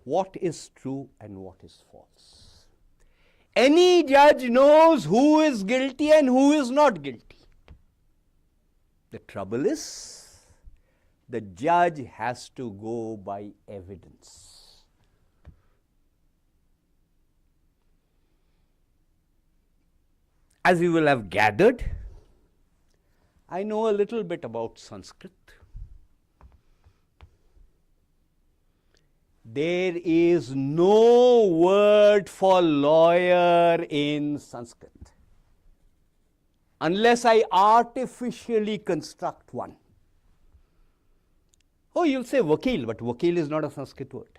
what is true and what is false. Any judge knows who is guilty and who is not guilty. The trouble is, the judge has to go by evidence. As you will have gathered, I know a little bit about Sanskrit. There is no word for lawyer in Sanskrit unless I artificially construct one. Oh, you'll say vakil, but vakil is not a Sanskrit word.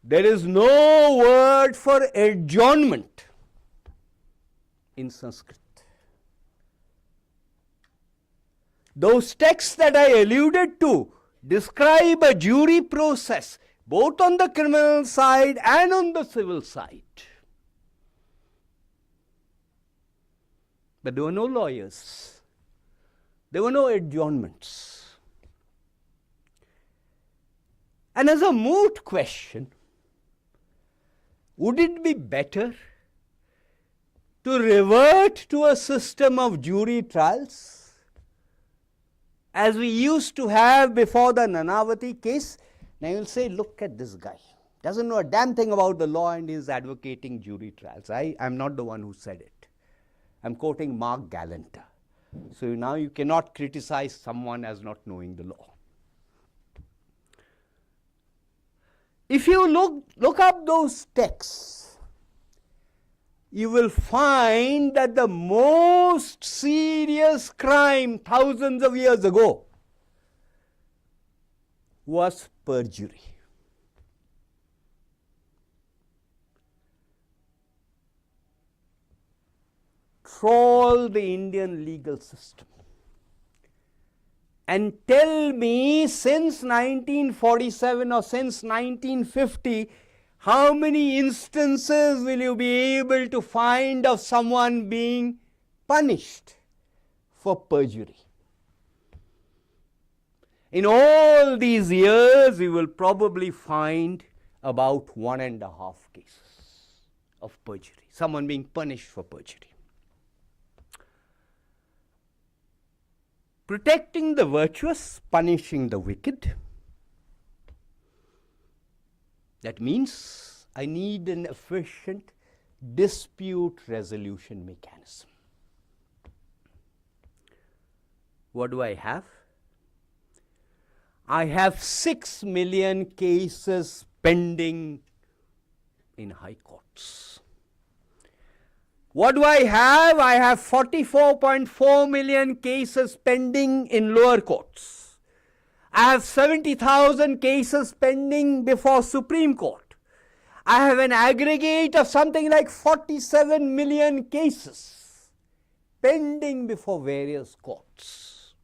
There is no word for adjournment in Sanskrit. Those texts that I alluded to describe a jury process both on the criminal side and on the civil side. But there were no lawyers. There were no adjournments. And as a moot question, would it be better to revert to a system of jury trials as we used to have before the Nanavati case? Now you'll say, look at this guy. Doesn't know a damn thing about the law and is advocating jury trials. I'm not the one who said it. I'm quoting Mark Galanter. So now you cannot criticize someone as not knowing the law. If you look up those texts, you will find that the most serious crime thousands of years ago was perjury. Trawl the Indian legal system and tell me since 1947 or since 1950, how many instances will you be able to find of someone being punished for perjury? In all these years, we will probably find about 1.5 cases of perjury, someone being punished for perjury. Protecting the virtuous, punishing the wicked. That means I need an efficient dispute resolution mechanism. What do I have? I have 6 million cases pending in high courts. What do I have? I have 44.4 million cases pending in lower courts. I have 70,000 cases pending before Supreme Court. I have an aggregate of something like 47 million cases pending before various courts.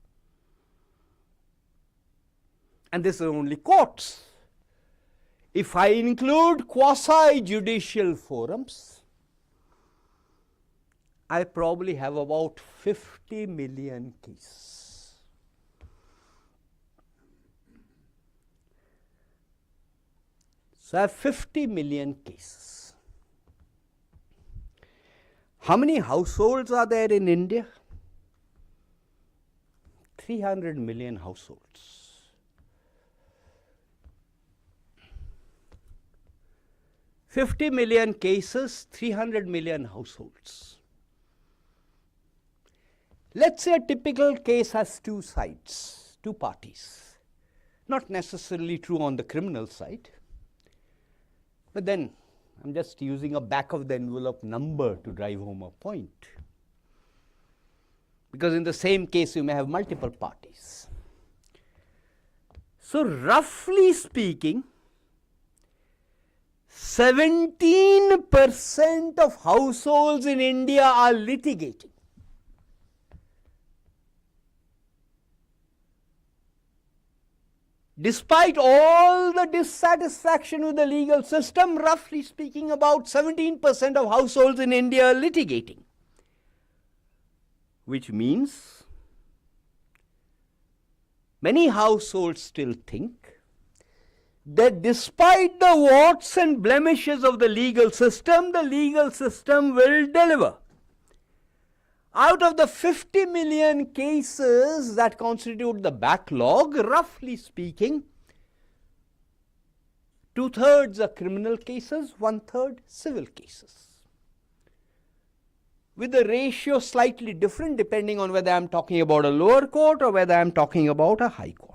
And this is only courts. If I include quasi-judicial forums, I probably have about 50 million cases. So I have 50 million cases. How many households are there in India? 300 million households. $50 million cases, 300 million households. Let's say a typical case has two sides, two parties. Not necessarily true on the criminal side, but then I'm just using a back of the envelope number to drive home a point. Because in the same case you may have multiple parties. So roughly speaking, 17% of households in India are litigating. Despite all the dissatisfaction with the legal system, roughly speaking, about 17% of households in India are litigating. Which means many households still think that despite the warts and blemishes of the legal system will deliver. Out of the 50 million cases that constitute the backlog, roughly speaking, 2/3 are criminal cases, 1/3 civil cases. With the ratio slightly different depending on whether I am talking about a lower court or whether I am talking about a high court.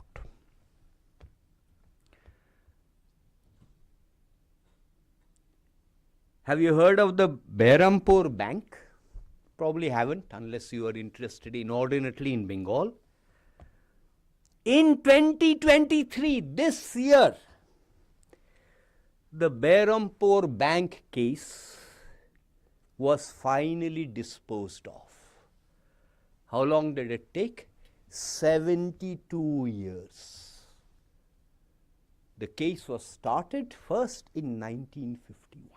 Have you heard of the Behrampur Bank? Probably haven't unless you are interested inordinately in Bengal. In 2023, this year, the Behrampur Bank case was finally disposed of. How long did it take? 72 years. The case was started first in 1951.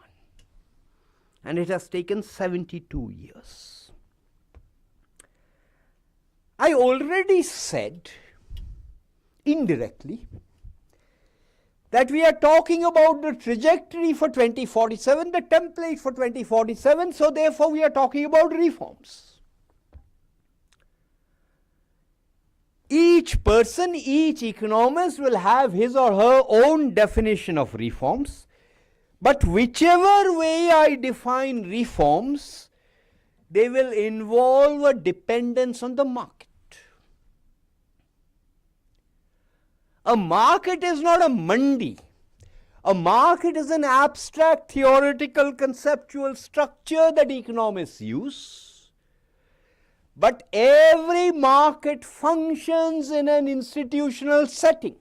And it has taken 72 years. I already said, indirectly, that we are talking about the trajectory for 2047, the template for 2047, so therefore we are talking about reforms. Each person, each economist will have his or her own definition of reforms. But whichever way I define reforms, they will involve a dependence on the market. A market is not a mandi. A market is an abstract, theoretical, conceptual structure that economists use. But every market functions in an institutional setting.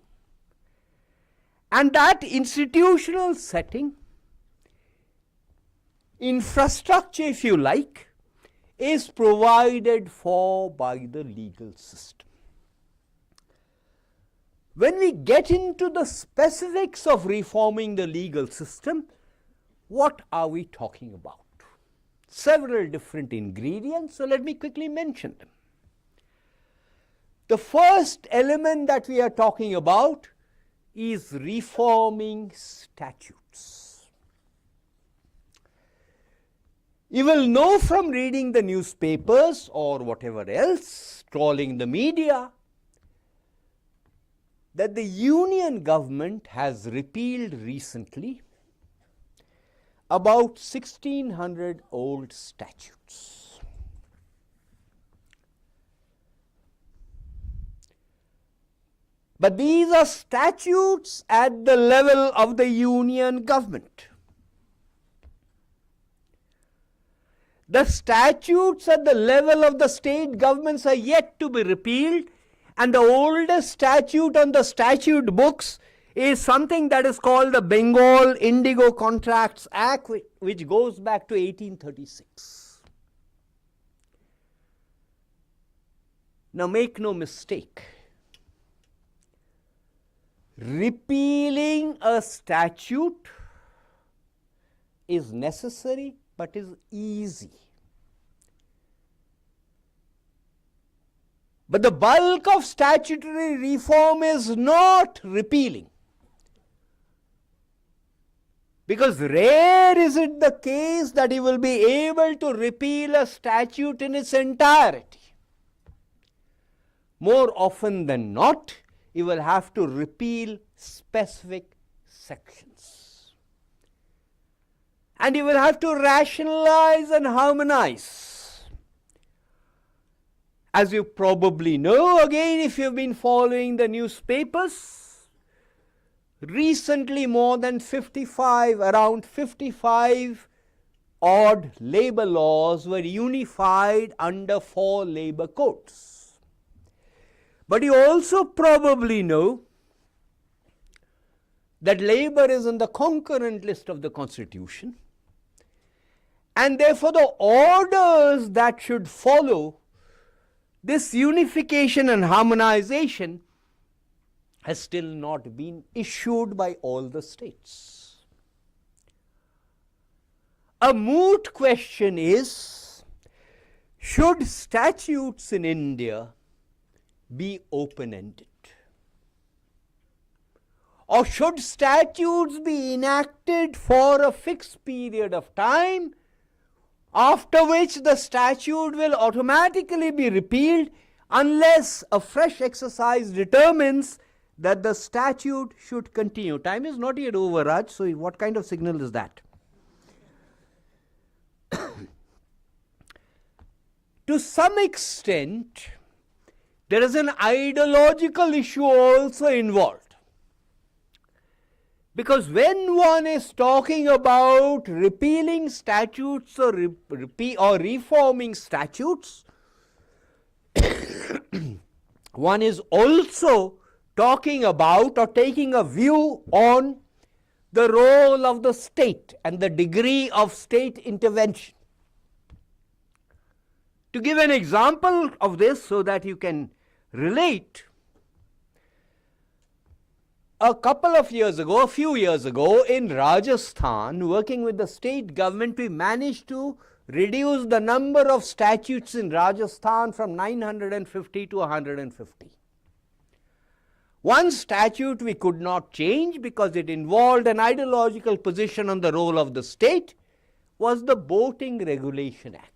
And that institutional setting, infrastructure, if you like, is provided for by the legal system. When we get into the specifics of reforming the legal system, what are we talking about? Several different ingredients, so let me quickly mention them. The first element that we are talking about is reforming statutes. You will know from reading the newspapers or whatever else, trawling the media, that the union government has repealed recently about 1600 old statutes. But these are statutes at the level of the union government. The statutes at the level of the state governments are yet to be repealed, and the oldest statute on the statute books is something that is called the Bengal Indigo Contracts Act, which goes back to 1836. Now make no mistake, repealing a statute is necessary but is easy. But the bulk of statutory reform is not repealing. Because rare is it the case that you will be able to repeal a statute in its entirety. More often than not, you will have to repeal specific sections. And you will have to rationalize and harmonize. As you probably know, again, if you've been following the newspapers, recently more than around 55 odd labor laws were unified under 4 labor codes. But you also probably know that labor is in the concurrent list of the Constitution, and therefore the orders that should follow this unification and harmonization has still not been issued by all the states. A moot question is, should statutes in India be open-ended? Or should statutes be enacted for a fixed period of time, after which the statute will automatically be repealed unless a fresh exercise determines that the statute should continue? Time is not yet over, Raj, so what kind of signal is that? To some extent, there is an ideological issue also involved. Because when one is talking about repealing statutes or reforming statutes, one is also talking about or taking a view on the role of the state and the degree of state intervention. To give an example of this so that you can relate, a few years ago in Rajasthan, working with the state government, we managed to reduce the number of statutes in Rajasthan from 950 to 150. One statute we could not change because it involved an ideological position on the role of the state was the Boating Regulation Act.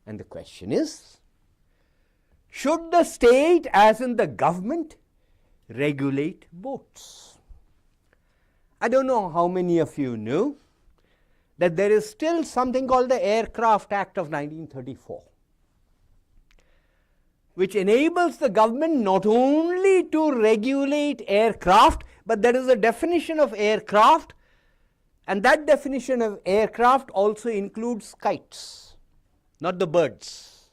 And the question is, should the state, as in the government, regulate boats? I don't know how many of you knew that there is still something called the Aircraft Act of 1934, which enables the government not only to regulate aircraft, but there is a definition of aircraft, and that definition of aircraft also includes kites, not the birds,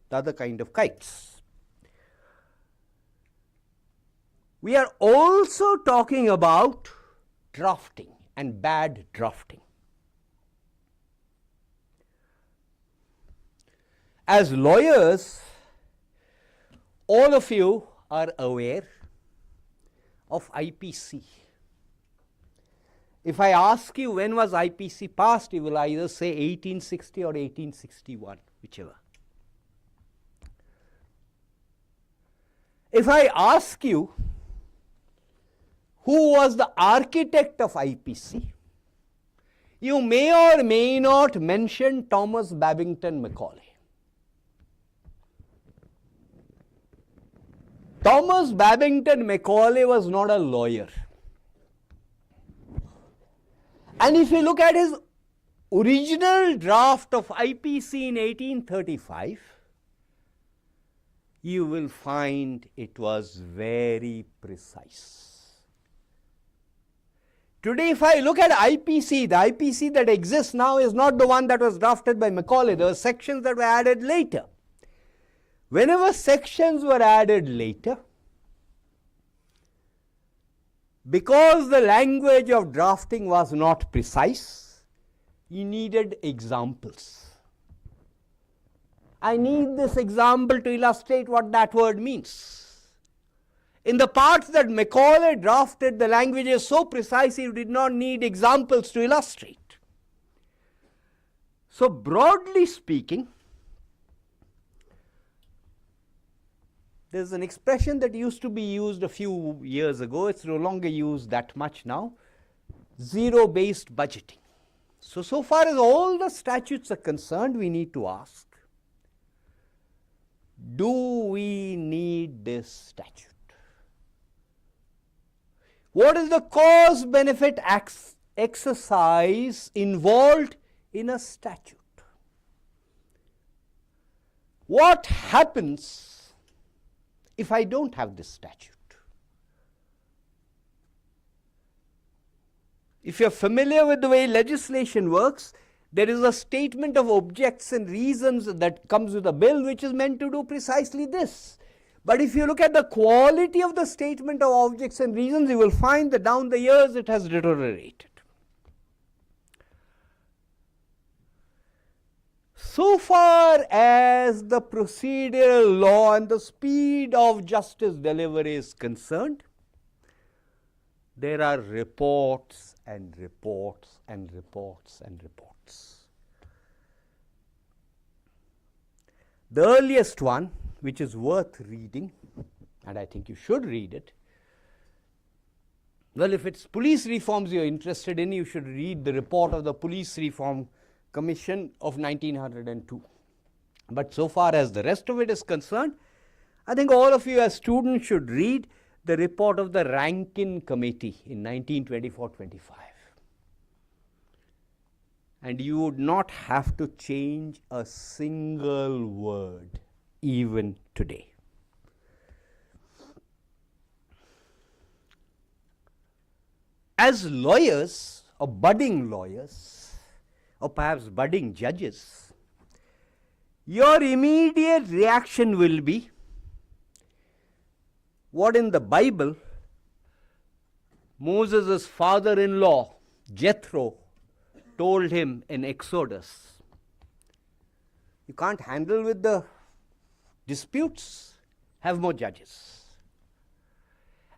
the other kind of kites. We are also talking about drafting and bad drafting. As lawyers, all of you are aware of IPC. If I ask you when was IPC passed, you will either say 1860 or 1861, whichever. If I ask you who was the architect of IPC, you may or may not mention Thomas Babington Macaulay. Thomas Babington Macaulay was not a lawyer. And if you look at his original draft of IPC in 1835, you will find it was very precise. Today, if I look at IPC, the IPC that exists now is not the one that was drafted by Macaulay. There were sections that were added later. Whenever sections were added later, because the language of drafting was not precise, you needed examples. I need this example to illustrate what that word means. In the parts that Macaulay drafted, the language is so precise you did not need examples to illustrate. So broadly speaking, there's an expression that used to be used a few years ago, it's no longer used that much now, zero-based budgeting. So far as all the statutes are concerned, we need to ask, do we need this statute? What is the cost-benefit exercise involved in a statute? What happens if I don't have this statute? If you're familiar with the way legislation works, there is a statement of objects and reasons that comes with a bill which is meant to do precisely this. But if you look at the quality of the statement of objects and reasons, you will find that down the years it has deteriorated. So far as the procedural law and the speed of justice delivery is concerned, there are reports and reports and reports and reports. The earliest one, which is worth reading, and I think you should read it, well, if it's police reforms you're interested in, you should read the report of the Police Reform Commission of 1902. But so far as the rest of it is concerned, I think all of you as students should read the report of the Rankin Committee in 1924-25. And you would not have to change a single word even today. As lawyers, or budding lawyers, or perhaps budding judges, your immediate reaction will be what in the Bible Moses' father-in-law Jethro told him in Exodus. You can't handle with the disputes, have more judges.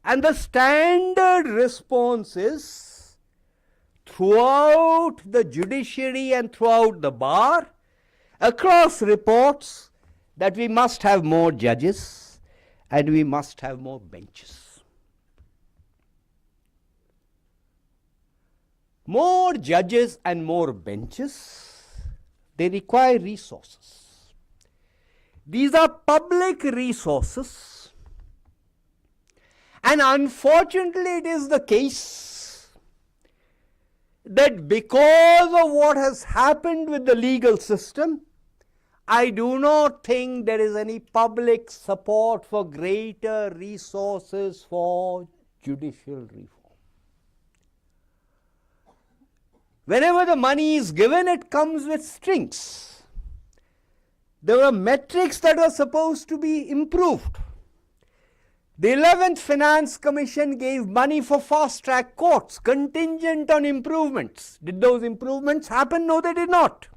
And the standard response is, throughout the judiciary and throughout the bar, across reports, that we must have more judges and we must have more benches. More judges and more benches, they require resources. These are public resources, and unfortunately it is the case that because of what has happened with the legal system, I do not think there is any public support for greater resources for judicial reform. Whenever the money is given, it comes with strings. There were metrics that were supposed to be improved. The 11th Finance Commission gave money for fast-track courts, contingent on improvements. Did those improvements happen? No, they did not.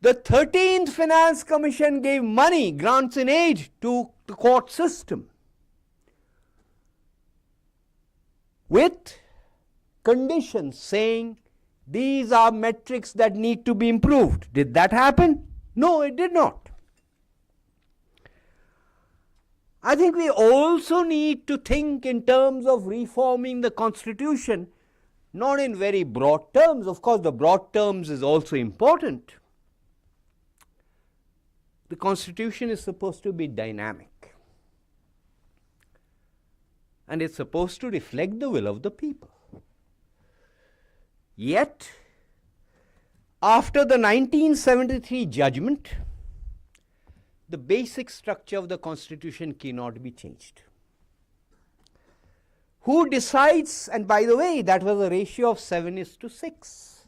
The 13th Finance Commission gave money, grants in aid to the court system with conditions saying these are metrics that need to be improved. Did that happen? No, it did not. I think we also need to think in terms of reforming the Constitution, not in very broad terms. Of course, the broad terms is also important. The Constitution is supposed to be dynamic, and it's supposed to reflect the will of the people. Yet, after the 1973 judgment, the basic structure of the Constitution cannot be changed. Who decides, and by the way, that was a ratio of 7:6.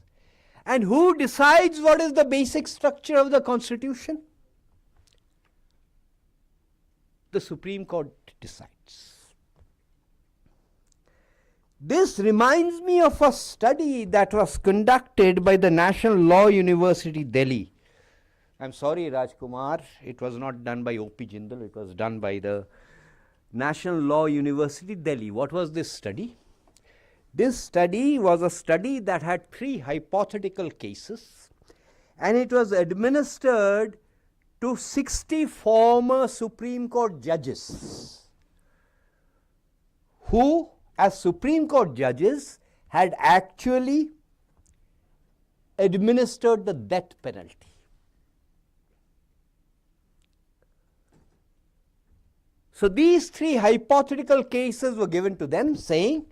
And who decides what is the basic structure of the Constitution? The Supreme Court decides. This reminds me of a study that was conducted by the National Law University, Delhi. I'm sorry, Rajkumar, it was not done by O.P. Jindal, it was done by the National Law University, Delhi. What was this study? This study was a study that had 3 hypothetical cases, and it was administered to 60 former Supreme Court judges who, as Supreme Court judges, had actually administered the death penalty. So these 3 hypothetical cases were given to them, saying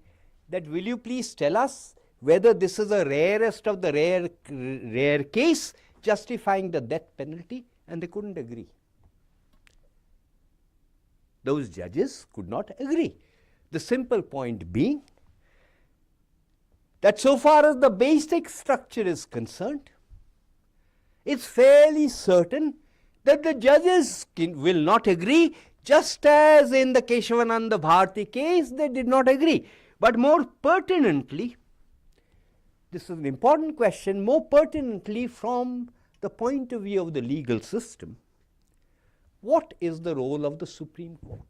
that, will you please tell us whether this is the rarest of the rare case justifying the death penalty? And they couldn't agree. Those judges could not agree. The simple point being that so far as the basic structure is concerned, it's fairly certain that the judges will not agree, just as in the Keshavananda Bharati case they did not agree. But more pertinently, this is an important question, more pertinently from the point of view of the legal system, what is the role of the Supreme Court?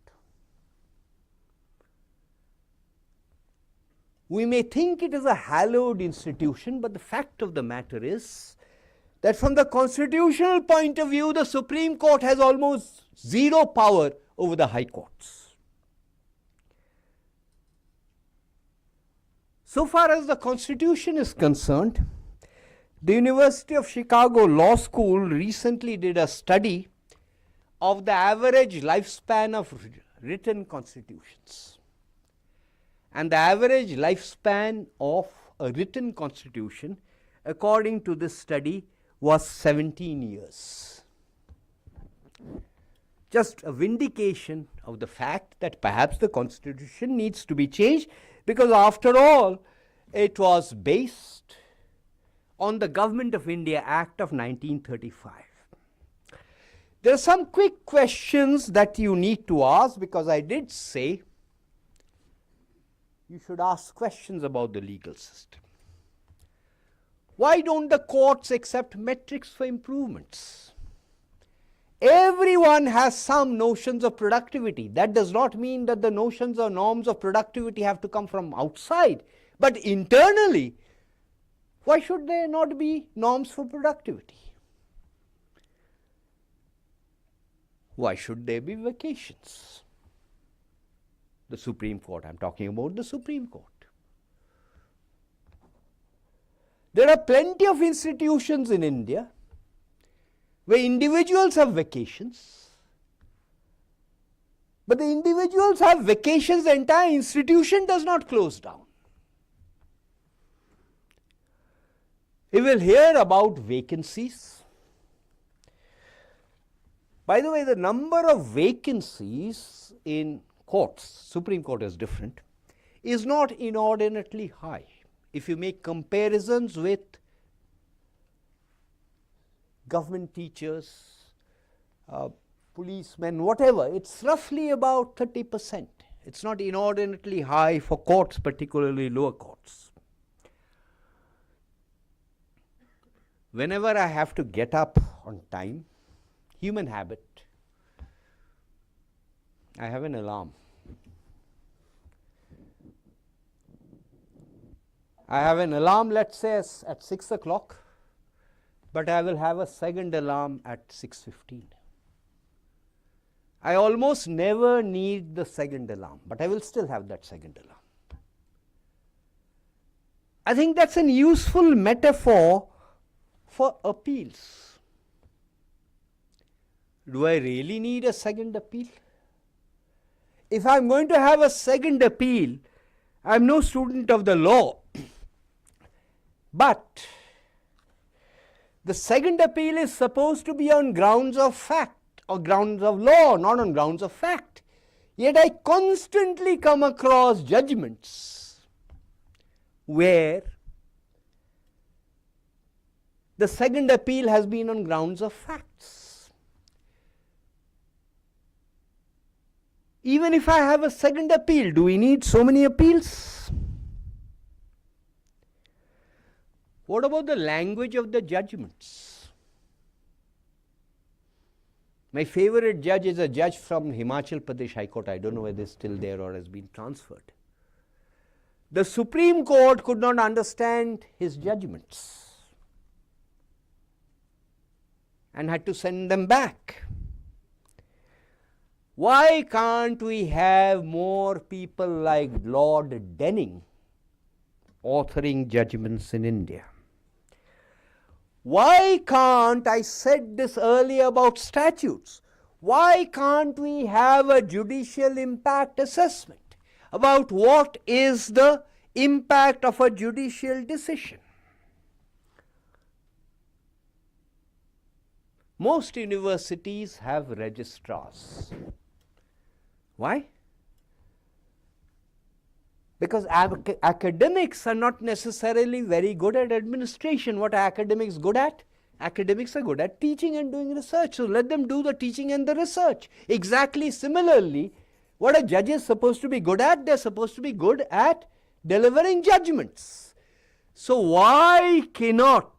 We may think it is a hallowed institution, but the fact of the matter is that from the constitutional point of view, the Supreme Court has almost zero power over the high courts. So far as the Constitution is concerned, the University of Chicago Law School recently did a study of the average lifespan of written constitutions. And the average lifespan of a written constitution, according to this study, was 17 years. Just a vindication of the fact that perhaps the Constitution needs to be changed, because after all, it was based on the Government of India Act of 1935. There are some quick questions that you need to ask, because I did say you should ask questions about the legal system. Why don't the courts accept metrics for improvements? Everyone has some notions of productivity. That does not mean that the notions or norms of productivity have to come from outside. But internally, why should there not be norms for productivity? Why should there be vacations? The Supreme Court, I'm talking about the Supreme Court. There are plenty of institutions in India where individuals have vacations, but the individuals have vacations, the entire institution does not close down. We will hear about vacancies. By the way, the number of vacancies in courts, Supreme Court is different, is not inordinately high. If you make comparisons with government teachers, policemen, whatever, it's roughly about 30%. It's not inordinately high for courts, particularly lower courts. Whenever I have to get up on time, human habit, I have an alarm. I have an alarm, let's say, at 6 o'clock, but I will have a second alarm at 6:15. I almost never need the second alarm, but I will still have that second alarm. I think that's a useful metaphor for appeals. Do I really need a second appeal? If I'm going to have a second appeal, I'm no student of the law, but the second appeal is supposed to be on grounds of fact or grounds of law, not on grounds of fact. Yet I constantly come across judgments where the second appeal has been on grounds of facts. Even if I have a second appeal, do we need so many appeals? What about the language of the judgments? My favorite judge is a judge from Himachal Pradesh High Court. I don't know whether it's still there or has been transferred. The Supreme Court could not understand his judgments and had to send them back. Why can't we have more people like Lord Denning authoring judgments in India? Why can't, I said this earlier about statutes, why can't we have a judicial impact assessment about what is the impact of a judicial decision? Most universities have registrars. Why? Because academics are not necessarily very good at administration. What are academics good at? Academics are good at teaching and doing research, so let them do the teaching and the research. Exactly similarly, what a judge is supposed to be good at? They're supposed to be good at delivering judgments. So why cannot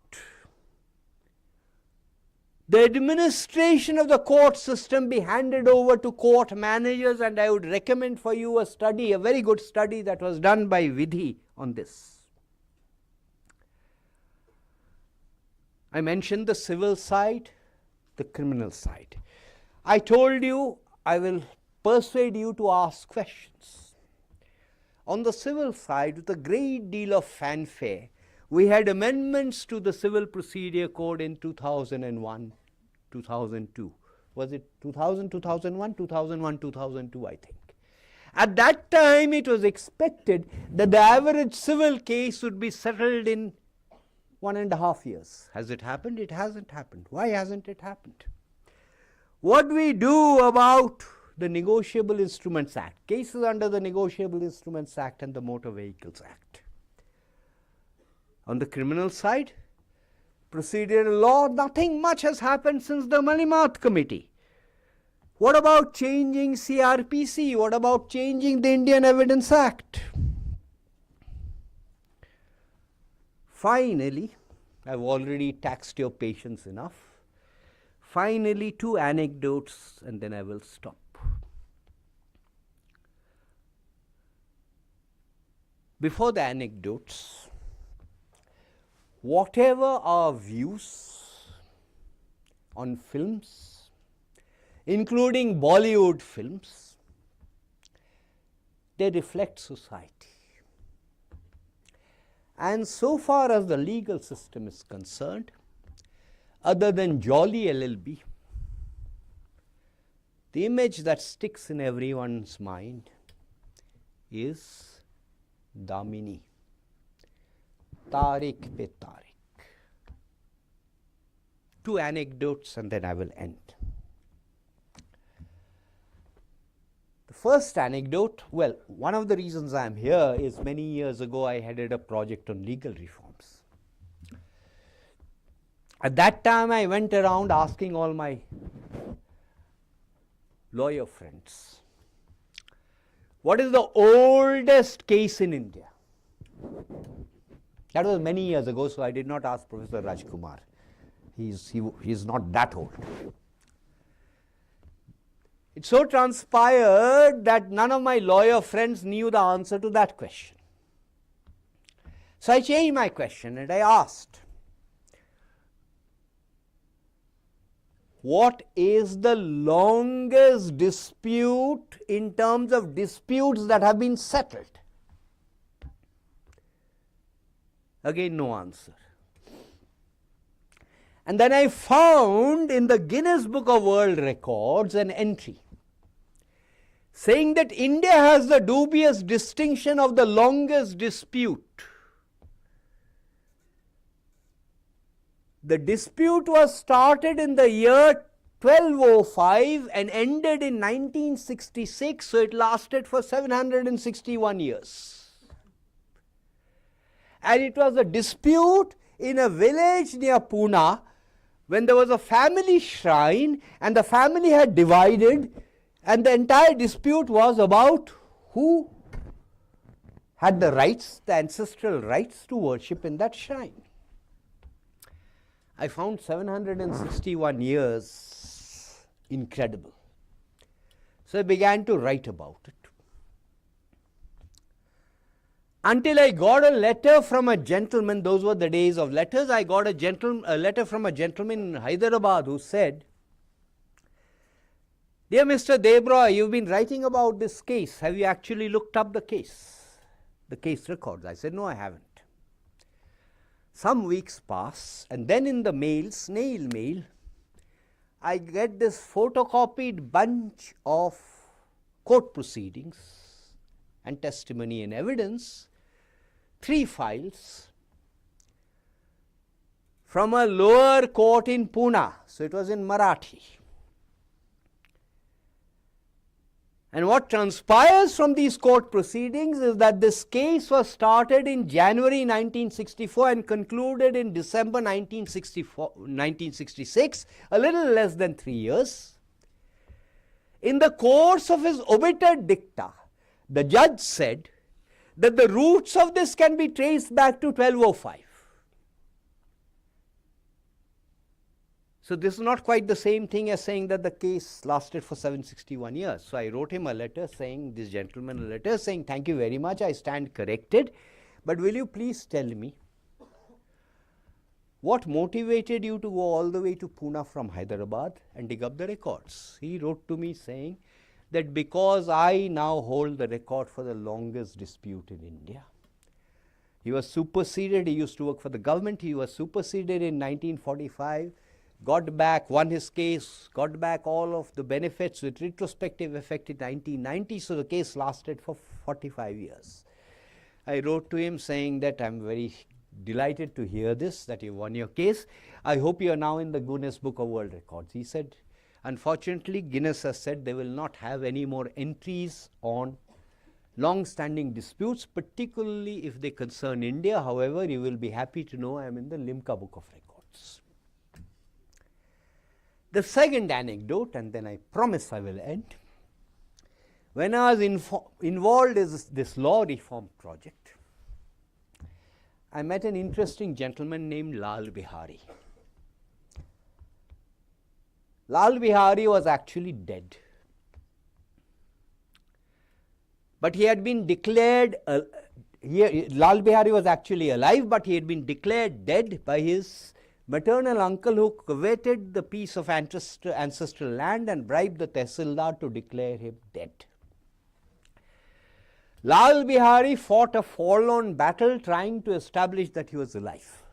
the administration of the court system be handed over to court managers? And I would recommend for you a study, a very good study that was done by Vidhi on this. I mentioned the civil side, the criminal side. I told you I will persuade you to ask questions. On the civil side, with a great deal of fanfare, we had amendments to the Civil Procedure Code in 2001, 2002. Was it 2000, 2001, 2001, 2002, I think. At that time, it was expected that the average civil case would be settled in 1.5 years. Has it happened? It hasn't happened. Why hasn't it happened? What we do about the Negotiable Instruments Act, cases under the Negotiable Instruments Act and the Motor Vehicles Act. On the criminal side, procedural law, nothing much has happened since the Malimath Committee. What about changing CRPC? What about changing the Indian Evidence Act? Finally, I've already taxed your patience enough. Finally, 2 anecdotes and then I will stop. Before the anecdotes, whatever our views on films, including Bollywood films, they reflect society. And so far as the legal system is concerned, other than Jolly LLB, the image that sticks in everyone's mind is Damini, Tariq pe Tariq. 2 anecdotes and then I will end. The first anecdote, well, one of the reasons I am here is many years ago I headed a project on legal reforms. At that time I went around asking all my lawyer friends, what is the oldest case in India? That was many years ago, so I did not ask Professor Rajkumar. He's not that old. It so transpired that none of my lawyer friends knew the answer to that question. So I changed my question and I asked, what is the longest dispute in terms of disputes that have been settled? Again, no answer. And then I found in the Guinness Book of World Records an entry saying that India has the dubious distinction of the longest dispute. The dispute was started in the year 1205 and ended in 1966, so it lasted for 761 years. And it was a dispute in a village near Pune when there was a family shrine and the family had divided, and the entire dispute was about who had the rights, the ancestral rights to worship in that shrine. I found 761 years incredible. So I began to write about it. Until I got a letter from a gentleman, those were the days of letters, I got a letter from a gentleman in Hyderabad who said, "Dear Mr. Debroy, you've been writing about this case. Have you actually looked up the case records?" I said, "No, I haven't." Some weeks pass, and then in the mail, snail mail, I get this photocopied bunch of court proceedings and testimony and evidence, 3 files from a lower court in Pune, so it was in Marathi. And what transpires from these court proceedings is that this case was started in January 1964 and concluded in December 1966, a little less than 3 years. In the course of his obiter dicta, the judge said that the roots of this can be traced back to 1205. So this is not quite the same thing as saying that the case lasted for 761 years. So I wrote him a letter saying, this gentleman a letter saying, thank you very much, I stand corrected, but will you please tell me what motivated you to go all the way to Pune from Hyderabad and dig up the records? He wrote to me saying that because I now hold the record for the longest dispute in India. He was superseded, he used to work for the government, he was superseded in 1945, got back, won his case, got back all of the benefits with retrospective effect in 1990, so the case lasted for 45 years. I wrote to him saying that I'm very delighted to hear this, that you won your case. I hope you are now in the Guinness Book of World Records. He said, unfortunately, Guinness has said they will not have any more entries on long-standing disputes, particularly if they concern India. However, you will be happy to know I am in the Limca Book of Records. The second anecdote, and then I promise I will end. When I was involved in this law reform project, I met an interesting gentleman named Lal Bihari. Lal Bihari was actually dead. But he had been declared, Lal Bihari was actually alive, but he had been declared dead by his maternal uncle who coveted the piece of ancestral land and bribed the Tehsildar to declare him dead. Lal Bihari fought a forlorn battle trying to establish that he was alive.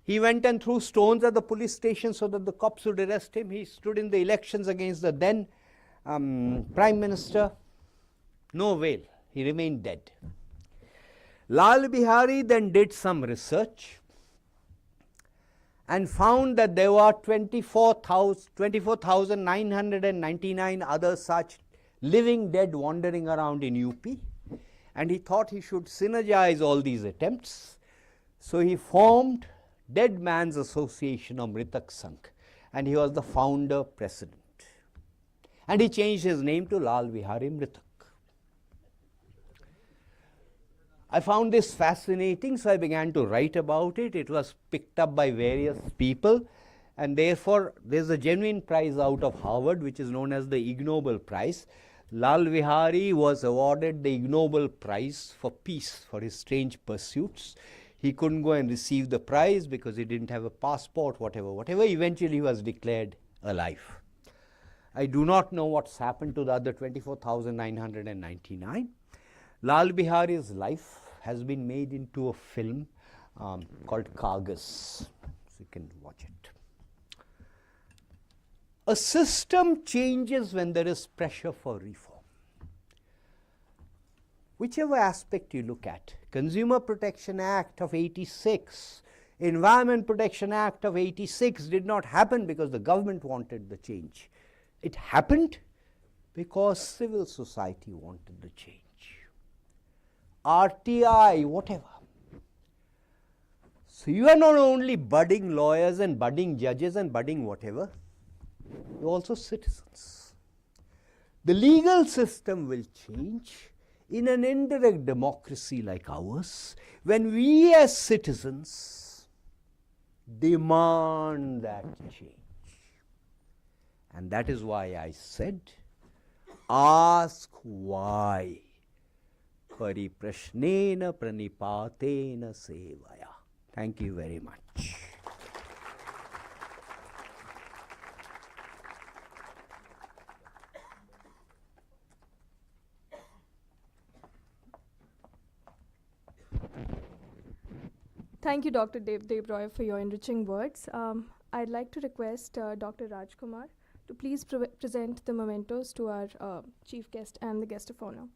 He went and threw stones at the police station so that the cops would arrest him. He stood in the elections against the then Prime Minister. No avail. He remained dead. Lal Bihari then did some research and found that there were 24,999 other such living dead wandering around in UP, and he thought he should synergize all these attempts. So he formed Dead Man's Association of Mritak Sangh, and he was the founder president. And he changed his name to Lal Bihari Mritak. I found this fascinating, so I began to write about it. It was picked up by various people, and therefore there's a genuine prize out of Harvard, which is known as the Ig Nobel Prize. Lal Bihari was awarded the Ig Nobel Prize for peace for his strange pursuits. He couldn't go and receive the prize because he didn't have a passport, whatever. Eventually he was declared alive. I do not know what's happened to the other 24,999. Lal Bihari's life has been made into a film called Kagas, so you can watch it. A system changes when there is pressure for reform. Whichever aspect you look at, Consumer Protection Act of 86, Environment Protection Act of 86 did not happen because the government wanted the change. It happened because civil society wanted the change. RTI, whatever. So you are not only budding lawyers and budding judges and budding whatever, you are also citizens. The legal system will change in an indirect democracy like ours when we as citizens demand that change. And that is why I said, ask why. Pariprashnena pranipatena sevaya. Thank you very much. Thank you, Dr. Dev Roy, for your enriching words. I'd like to request Dr. Rajkumar to please present the mementos to our chief guest and the guest of honor.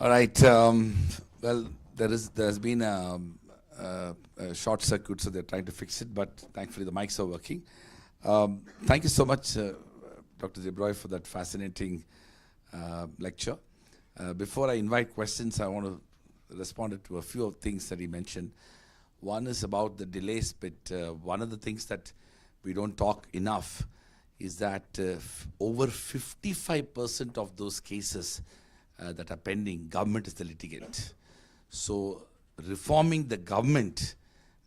All right. Well, there's been a short circuit, so they're trying to fix it. But thankfully, the mics are working. Thank you so much, Dr. Debroy, for that fascinating lecture. Before I invite questions, I want to respond to a few of things that he mentioned. One is about the delays, but one of the things that we don't talk enough is that over 55% of those cases that are pending, government is the litigant. So reforming the government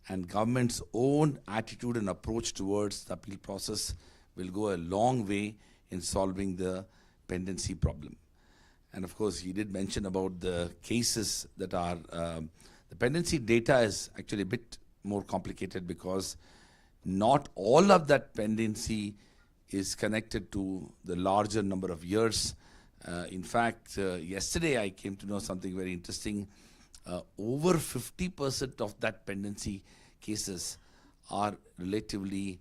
and government's own attitude and approach towards the appeal process will go a long way in solving the pendency problem. And of course, he did mention about the cases that are, the pendency data is actually a bit more complicated because not all of that pendency is connected to the larger number of years. In fact, yesterday I came to know something very interesting. Over 50% of that pendency cases are relatively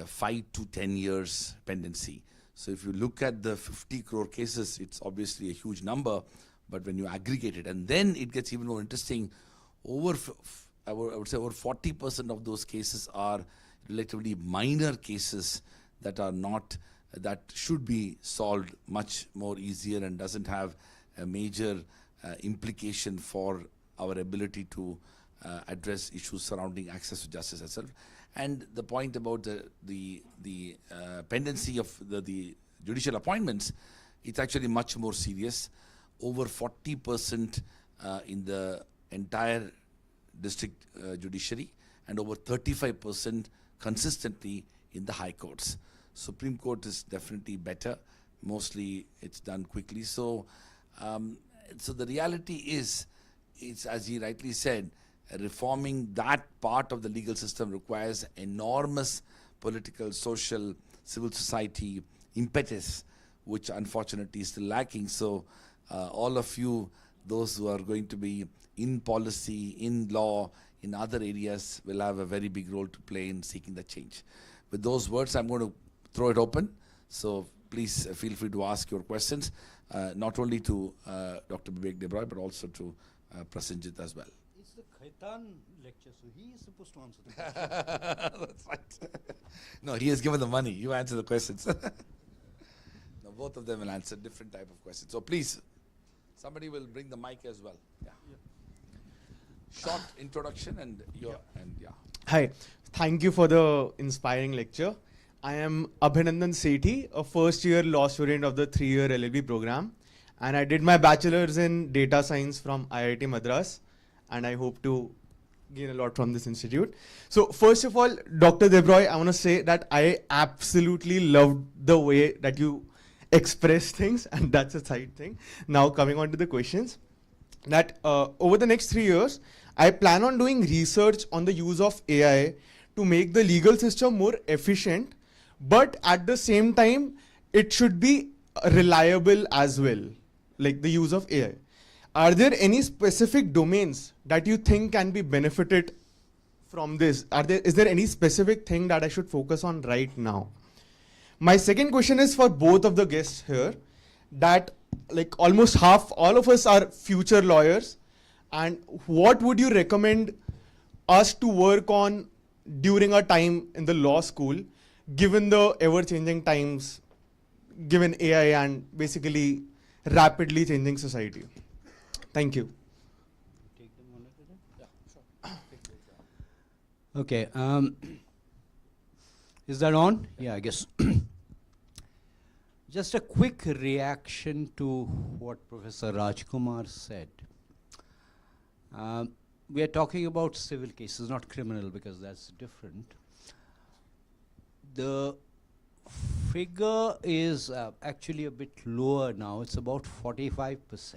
5 to 10 years pendency. So if you look at the 50 crore cases, it's obviously a huge number, but when you aggregate it, and then it gets even more interesting, I would say over 40% of those cases are relatively minor cases that are not, that should be solved much more easier and doesn't have a major implication for our ability to address issues surrounding access to justice itself. And the point about the pendency of the judicial appointments, it's actually much more serious. Over 40% in the entire district judiciary and over 35% consistently in the high courts. Supreme Court is definitely better. Mostly it's done quickly. So, so the reality is, it's as he rightly said, reforming that part of the legal system requires enormous political, social, civil society impetus, which unfortunately is still lacking. So all of you, those who are going to be in policy, in law, in other areas, will have a very big role to play in seeking the change. With those words, I'm going to throw it open. So please feel free to ask your questions, not only to Dr. Vivek Debroy, but also to Prasenjit as well. It's the Khaitan lecture, so he is supposed to answer the question. That's right. No, he has given the money. You answer the questions. No, both of them will answer different type of questions. So please, somebody will bring the mic as well. Yeah. Short introduction and your and yeah. Hi, thank you for the inspiring lecture. I am Abhinandan Sethi, a first-year law student of the 3-year LLB program, and I did my bachelor's in data science from IIT Madras, and I hope to gain a lot from this institute. So first of all, Dr. Debroy, I want to say that I absolutely loved the way that you express things, and that's a side thing. Now coming on to the questions, that over the next 3 years, I plan on doing research on the use of AI to make the legal system more efficient, but at the same time, it should be reliable as well, like the use of AI. Are there any specific domains that you think can be benefited from this? Is there any specific thing that I should focus on right now? My second question is for both of the guests here, that like almost half, all of us are future lawyers, and what would you recommend us to work on during our time in the law school, given the ever-changing times, given AI and basically rapidly changing society? Thank you. Take them one at a time? Yeah, sure. Okay. Is that on? Yeah, I guess. Just a quick reaction to what Professor Rajkumar said. We are talking about civil cases, not criminal, because that's different. The figure is actually a bit lower now. It's about 45%.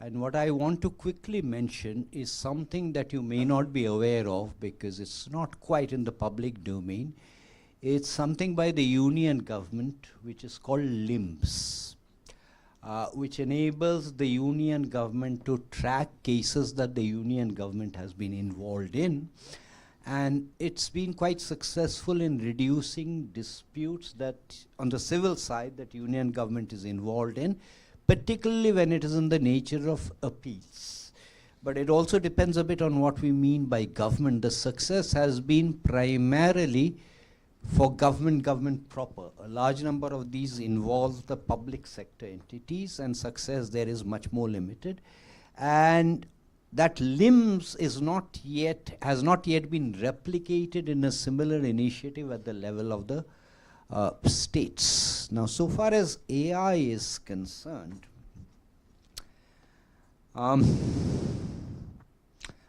And what I want to quickly mention is something that you may not be aware of because it's not quite in the public domain. It's something by the union government, which is called LIMS, which enables the union government to track cases that the union government has been involved in. And it's been quite successful in reducing disputes that on the civil side that union government is involved in, particularly when it is in the nature of appeals. But it also depends a bit on what we mean by government. The success has been primarily for government proper. A large number of these involve the public sector entities, and success there is much more limited. And that LIMS has not yet been replicated in a similar initiative at the level of the states. Now, so far as AI is concerned,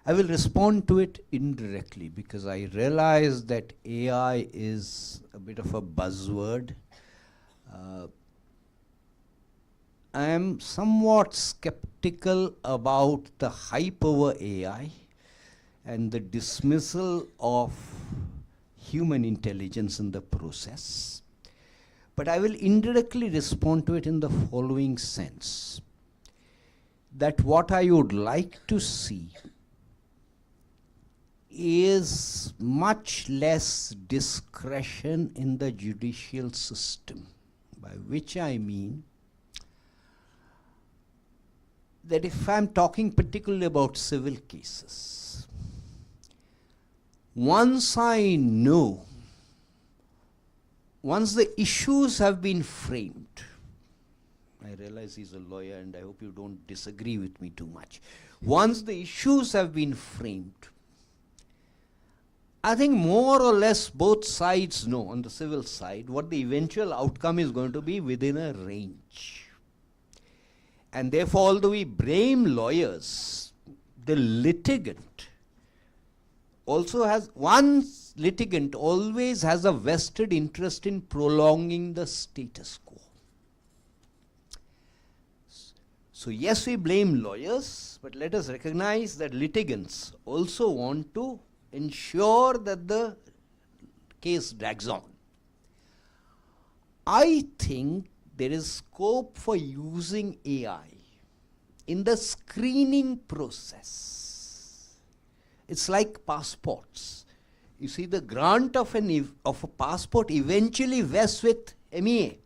I will respond to it indirectly because I realize that AI is a bit of a buzzword. I am somewhat skeptical about the hype over AI and the dismissal of human intelligence in the process. But I will indirectly respond to it in the following sense, that what I would like to see is much less discretion in the judicial system, by which I mean that if I'm talking particularly about civil cases, once the issues have been framed, I realize he's a lawyer and I hope you don't disagree with me too much. Once the issues have been framed, I think more or less both sides know on the civil side what the eventual outcome is going to be within a range. And therefore, although we blame lawyers, the litigant also has, one litigant always has a vested interest in prolonging the status quo. So yes, we blame lawyers, but let us recognize that litigants also want to ensure that the case drags on. I think there is scope for using AI in the screening process. It's like passports. You see, the grant of a passport eventually vests with MEA.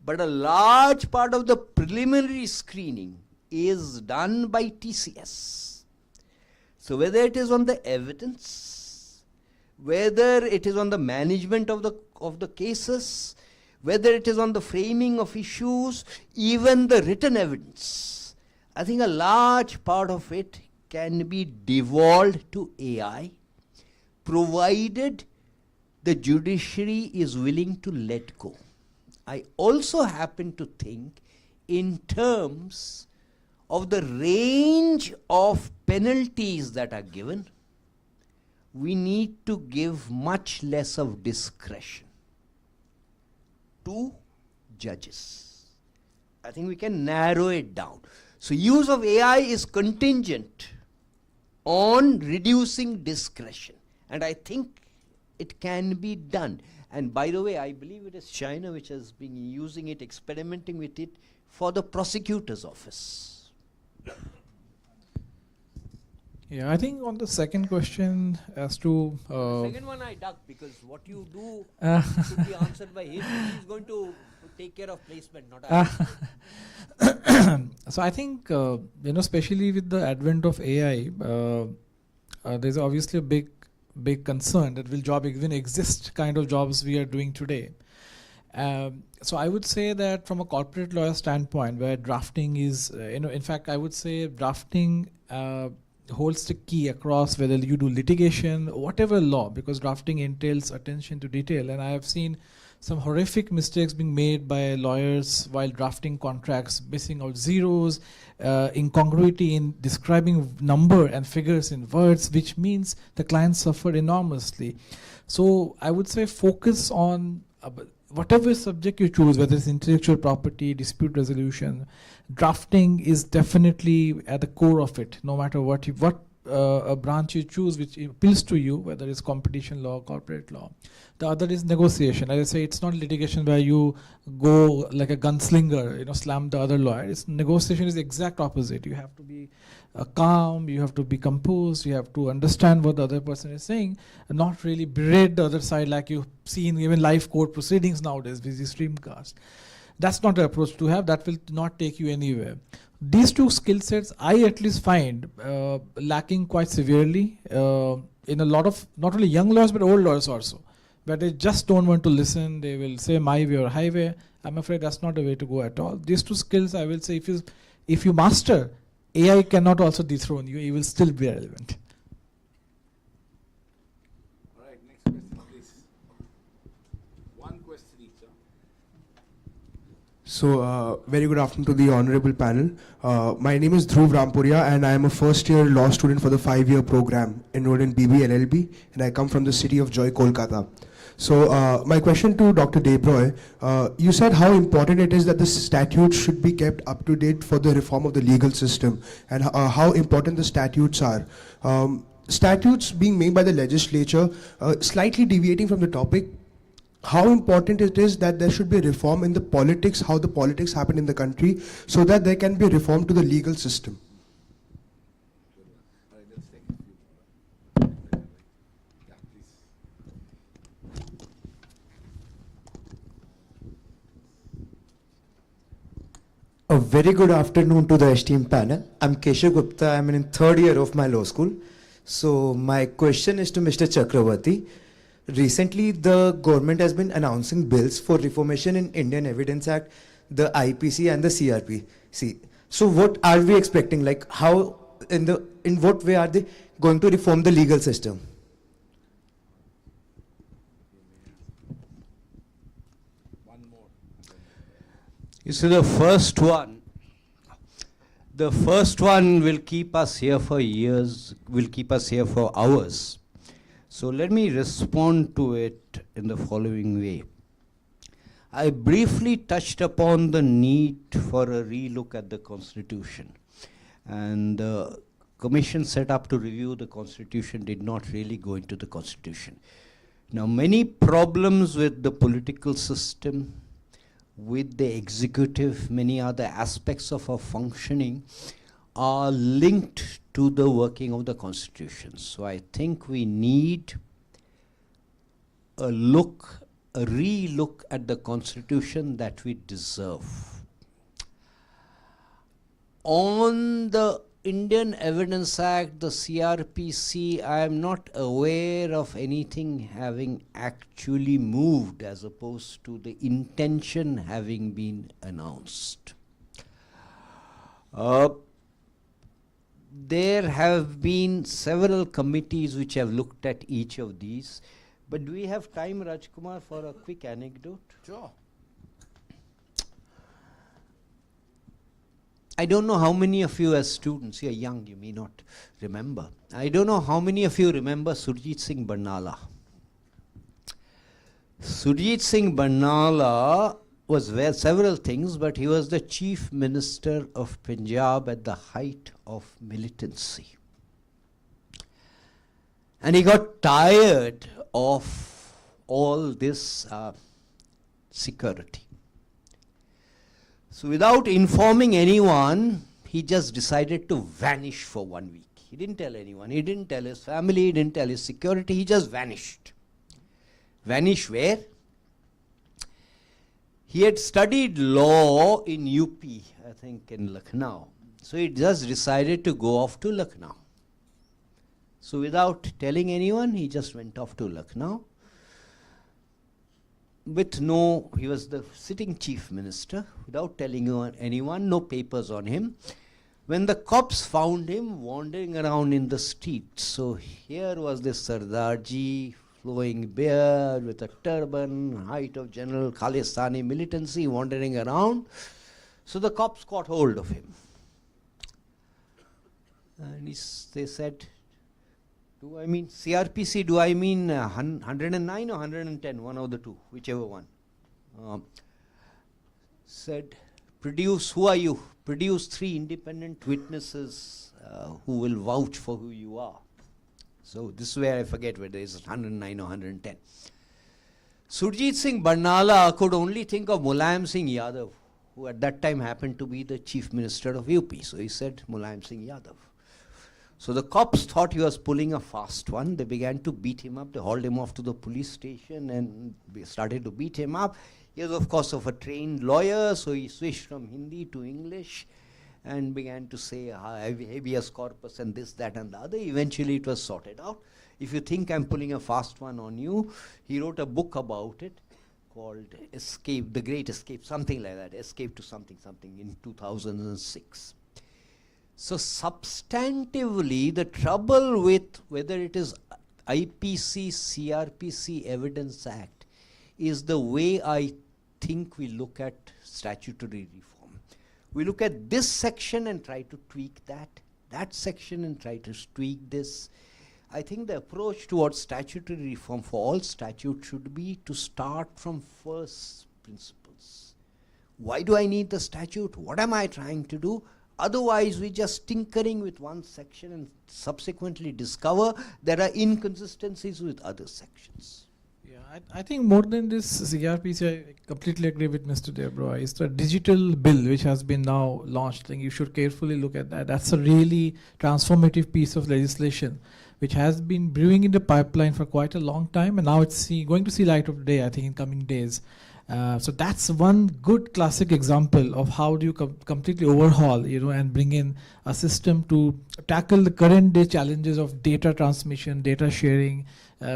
But a large part of the preliminary screening is done by TCS. So whether it is on the evidence, whether it is on the management of the cases, whether it is on the framing of issues, even the written evidence, I think a large part of it can be devolved to AI, provided the judiciary is willing to let go. I also happen to think in terms of the range of penalties that are given, we need to give much less of discretion to judges. I think we can narrow it down. So use of AI is contingent on reducing discretion, and I think it can be done. And by the way, I believe it is China which has been using it, experimenting with it for the prosecutor's office. Yeah, I think on the second question as to The second one I ducked because what you do should be answered by him. He's going to take care of placement, not I. So I think especially with the advent of AI, there's obviously a big concern that will job even exist kind of jobs we are doing today. So I would say that from a corporate lawyer standpoint, where drafting is, in fact, I would say drafting holds the key across whether you do litigation, whatever law, because drafting entails attention to detail. And I have seen some horrific mistakes being made by lawyers while drafting contracts, missing out zeros, incongruity in describing number and figures in words, which means the clients suffer enormously. So I would say focus on whatever subject you choose, whether it's intellectual property, dispute resolution, drafting is definitely at the core of it, no matter what a branch you choose which appeals to you, whether it's competition law, corporate law. The other is negotiation. As I say, it's not litigation where you go like a gunslinger, slam the other lawyer. Negotiation is the exact opposite. You have to be calm, you have to be composed, you have to understand what the other person is saying, and not really berate the other side like you see in even live court proceedings nowadays with the streamcast. That's not an approach to have. That will not take you anywhere. These two skill sets I at least find lacking quite severely in a lot of not only young lawyers but old lawyers also, where they just don't want to listen. They will say my way or highway. I'm afraid that's not the way to go at all. These two skills, I will say, if you master, AI cannot also dethrone you. You will still be relevant. All right, next question, please. One question each. So, very good afternoon to the honorable panel. My name is Dhruv Rampuria and I am a first year law student for the 5-year program enrolled in BBLLB, and I come from the city of Joy, Kolkata. So, my question to Dr. Debroy, you said how important it is that the statutes should be kept up to date for the reform of the legal system, and how important the statutes are. Statutes being made by the legislature, slightly deviating from the topic, how important it is that there should be reform in the politics, how the politics happen in the country, so that there can be reform to the legal system. All right, let's take a few. Yeah, please. A very good afternoon to the esteemed panel. I'm Keshav Gupta. I'm in third year of my law school. So my question is to Mr. Chakravarti. Recently, the government has been announcing bills for reformation in Indian Evidence Act, the IPC and the CRPC. So what are we expecting? Like how, in what way are they going to reform the legal system? One more. You see, the first one will keep us here for years, will keep us here for hours. So let me respond to it in the following way. I briefly touched upon the need for a relook at the Constitution. And the commission set up to review the Constitution did not really go into the Constitution. Now, many problems with the political system, with the executive, many other aspects of our functioning are linked to the working of the Constitution. So I think we need a relook at the Constitution that we deserve. On the Indian Evidence Act, the CRPC, I am not aware of anything having actually moved as opposed to the intention having been announced. There have been several committees which have looked at each of these. But do we have time, Rajkumar, for a quick anecdote? Sure. I don't know how many of you as students, you're young, you may not remember. I don't know how many of you remember Surjit Singh Barnala. Surjit Singh Barnala was several things, but he was the chief minister of Punjab at the height of militancy. And he got tired of all this security. So without informing anyone, he just decided to vanish for 1 week. He didn't tell anyone. He didn't tell his family. He didn't tell his security. He just vanished. Vanish where? He had studied law in UP, I think in Lucknow. So he just decided to go off to Lucknow. So without telling anyone, he just went off to Lucknow. He was the sitting chief minister, without telling anyone, no papers on him. When the cops found him wandering around in the streets, so here was this Sardarji, flowing beard with a turban, height of General Khalistani militancy, wandering around. So the cops caught hold of him. And they said, do I mean CRPC, do I mean 109 or 110, one of the two, whichever one. Said, produce, who are you? Produce 3 independent witnesses who will vouch for who you are. So this is where I forget whether it's 109 or 110. Surjit Singh Barnala could only think of Mulayam Singh Yadav, who at that time happened to be the chief minister of UP. So he said Mulayam Singh Yadav. So the cops thought he was pulling a fast one. They began to beat him up. They hauled him off to the police station and started to beat him up. He was, of course, of a trained lawyer, so he switched from Hindi to English and began to say habeas corpus and this, that, and the other. Eventually, it was sorted out. If you think I'm pulling a fast one on you, he wrote a book about it called Escape, The Great Escape, something like that, Escape to something, something, in 2006. So substantively, the trouble with whether it is IPC, CRPC, Evidence Act is the way I think we look at statutory reform. We look at this section and try to tweak that section and try to tweak this. I think the approach towards statutory reform for all statutes should be to start from first principles. Why do I need the statute? What am I trying to do? Otherwise, we're just tinkering with one section and subsequently discover there are inconsistencies with other sections. Yeah, I think more than this CRPC, I completely agree with Mr. Debroy. It's the digital bill which has been now launched. I think you should carefully look at that. That's a really transformative piece of legislation which has been brewing in the pipeline for quite a long time, and now it's going to see light of day, I think, in coming days. So that's one good classic example of how do you completely overhaul, and bring in a system to tackle the current day challenges of data transmission, data sharing,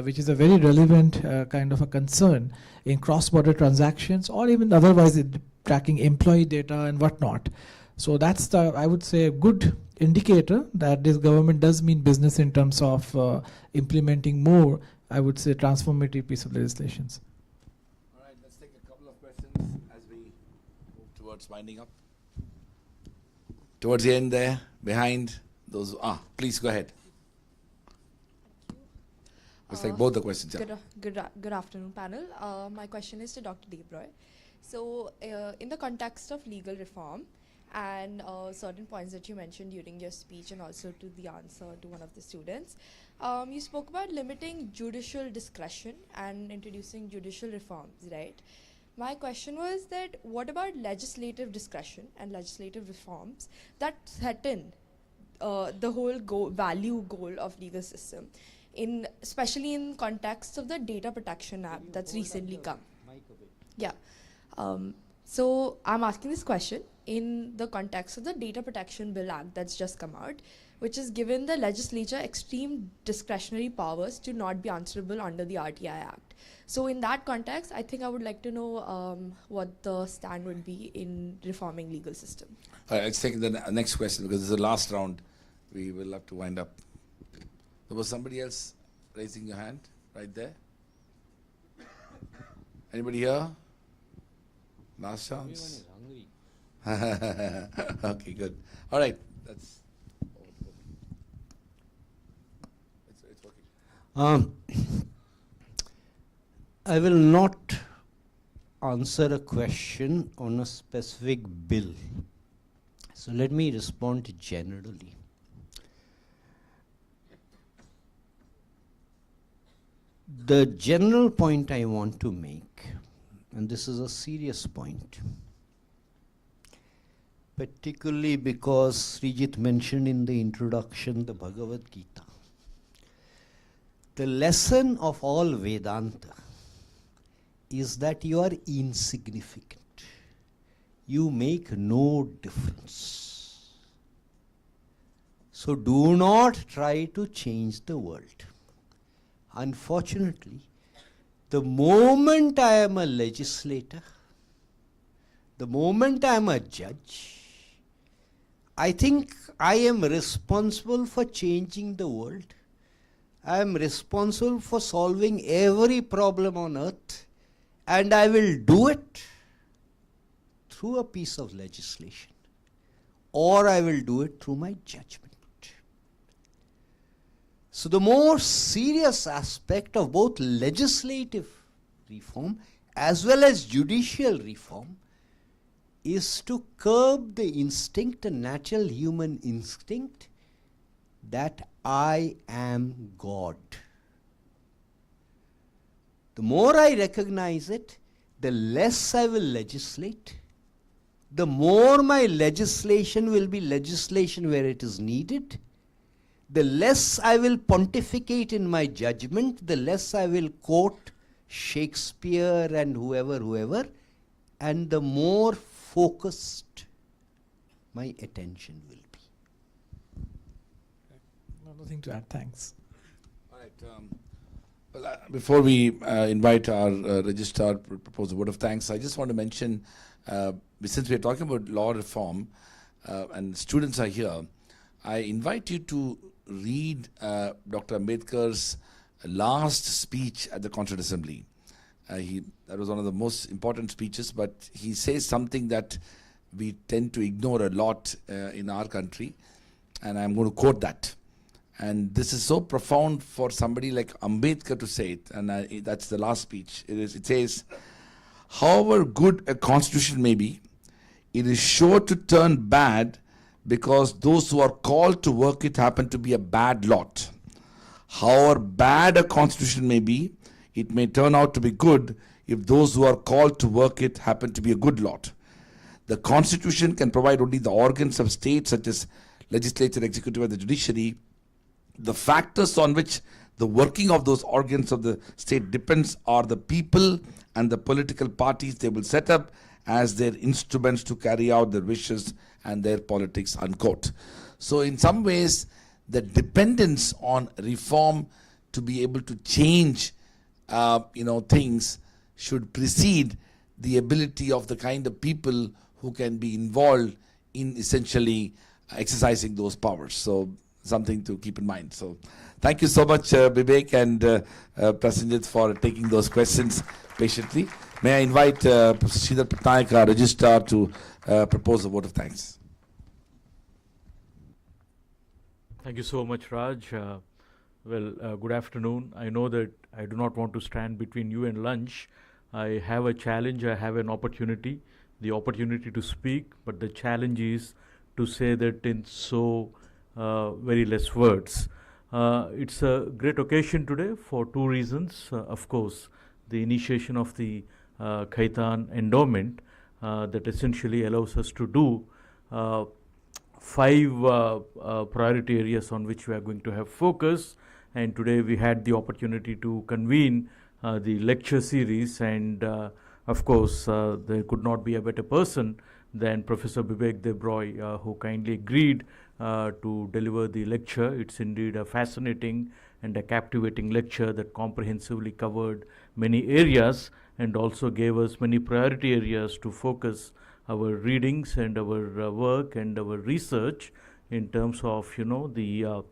which is a very relevant kind of a concern in cross-border transactions, or even otherwise tracking employee data and whatnot. So that's I would say, a good indicator that this government does mean business in terms of implementing more, I would say, transformative piece of legislations. All right, let's take a couple of questions as we move towards winding up. Towards the end there, behind those, please go ahead. Let's take both the questions. Good afternoon, panel. My question is to Dr. Debroy. So, in the context of legal reform, and certain points that you mentioned during your speech and also to the answer to one of the students, you spoke about limiting judicial discretion and introducing judicial reforms, right? My question was that what about legislative discretion and legislative reforms that threaten the whole value goal of legal system, especially in context of the Data Protection Act that's recently come? Yeah. So I'm asking this question in the context of the Data Protection Bill Act that's just come out, which has given the legislature extreme discretionary powers to not be answerable under the RTI Act. So in that context, I think I would like to know what the stand would be in reforming legal system. All right, let's take the next question, because this is the last round. We will have to wind up. There was somebody else raising your hand right there. Anybody here? Last chance. Okay, good. All right, that's it's working. I will not answer a question on a specific bill. So let me respond generally. The general point I want to make, and this is a serious point, particularly because Srijit mentioned in the introduction the Bhagavad Gita. The lesson of all Vedanta is that you are insignificant. You make no difference. So do not try to change the world. Unfortunately, the moment I am a legislator, the moment I am a judge, I think I am responsible for changing the world. I am responsible for solving every problem on earth, and I will do it through a piece of legislation, or I will do it through my judgment. So the more serious aspect of both legislative reform as well as judicial reform is to curb the instinct, the natural human instinct, that I am God. The more I recognize it, the less I will legislate, the more my legislation will be legislation where it is needed, the less I will pontificate in my judgment, the less I will quote Shakespeare and whoever, and the more focused my attention will be. No, nothing to add. Thanks. All right. Before we invite our registrar to propose a word of thanks, I just want to mention, since we are talking about law reform and students are here, I invite you to read Dr. Ambedkar's last speech at the Constituent Assembly. That was one of the most important speeches, but he says something that we tend to ignore a lot in our country, and I'm going to quote that. And this is so profound for somebody like Ambedkar to say it, and that's the last speech. It says, however good a constitution may be, it is sure to turn bad because those who are called to work it happen to be a bad lot. However bad a constitution may be, it may turn out to be good if those who are called to work it happen to be a good lot. The constitution can provide only the organs of state such as legislature, executive, and the judiciary. The factors on which the working of those organs of the state depends are the people and the political parties they will set up as their instruments to carry out their wishes and their politics, unquote. So in some ways, the dependence on reform to be able to change things should precede the ability of the kind of people who can be involved in essentially exercising those powers. So something to keep in mind. So thank you so much, Vivek and Prasenjit, for taking those questions patiently. May I invite Professor Sridhar Patnaik, our registrar, to propose a vote of thanks. Thank you so much, Raj. Good afternoon. I know that I do not want to stand between you and lunch. I have a challenge, I have an opportunity, the opportunity to speak, but the challenge is to say that in so very less words. It's a great occasion today for two reasons. Of course, the initiation of the Khaitan Endowment that essentially allows us to do 5 priority areas on which we are going to have focus. And today we had the opportunity to convene the lecture series, and of course there could not be a better person than Professor Bibek Debroy, who kindly agreed to deliver the lecture. It's indeed a fascinating and a captivating lecture that comprehensively covered many areas and also gave us many priority areas to focus our readings and our work and our research in terms of the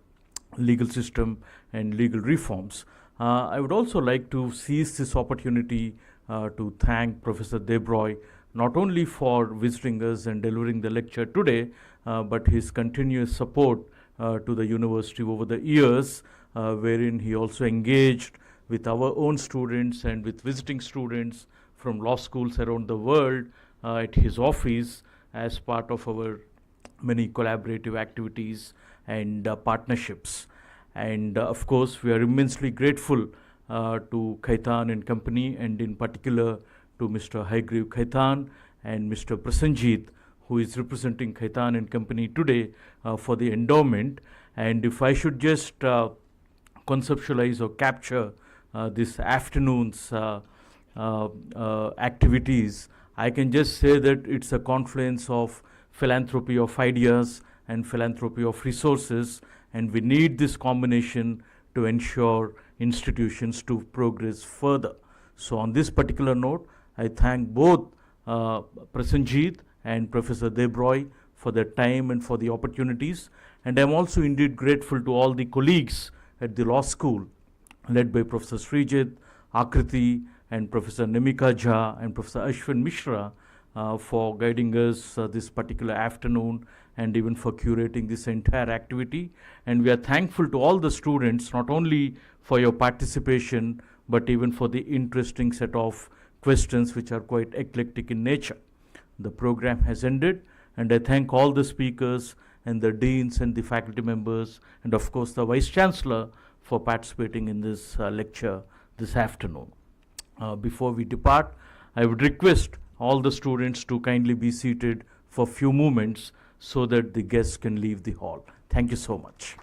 legal system and legal reforms. I would also like to seize this opportunity to thank Professor Debroy not only for visiting us and delivering the lecture today, but his continuous support to the university over the years, wherein he also engaged with our own students and with visiting students from law schools around the world at his office as part of our many collaborative activities and partnerships. And of course, we are immensely grateful to Khaitan and Company, and in particular to Mr. Haigreve Khaitan and Mr. Prasenjit, who is representing Khaitan and Company today for the endowment. And if I should just conceptualize or capture this afternoon's activities, I can just say that it's a confluence of philanthropy of ideas and philanthropy of resources, and we need this combination to ensure institutions to progress further. So on this particular note, I thank both Prasenjit and Professor Debroy for their time and for the opportunities, and I'm also indeed grateful to all the colleagues at the law school led by Professor Srijit, Akriti, and Professor Nimika Jha and Professor Ashwin Mishra for guiding us this particular afternoon and even for curating this entire activity. And we are thankful to all the students, not only for your participation, but even for the interesting set of questions which are quite eclectic in nature. The program has ended, and I thank all the speakers and the deans and the faculty members, and of course the Vice Chancellor for participating in this lecture this afternoon. Before we depart, I would request all the students to kindly be seated for a few moments so that the guests can leave the hall. Thank you so much.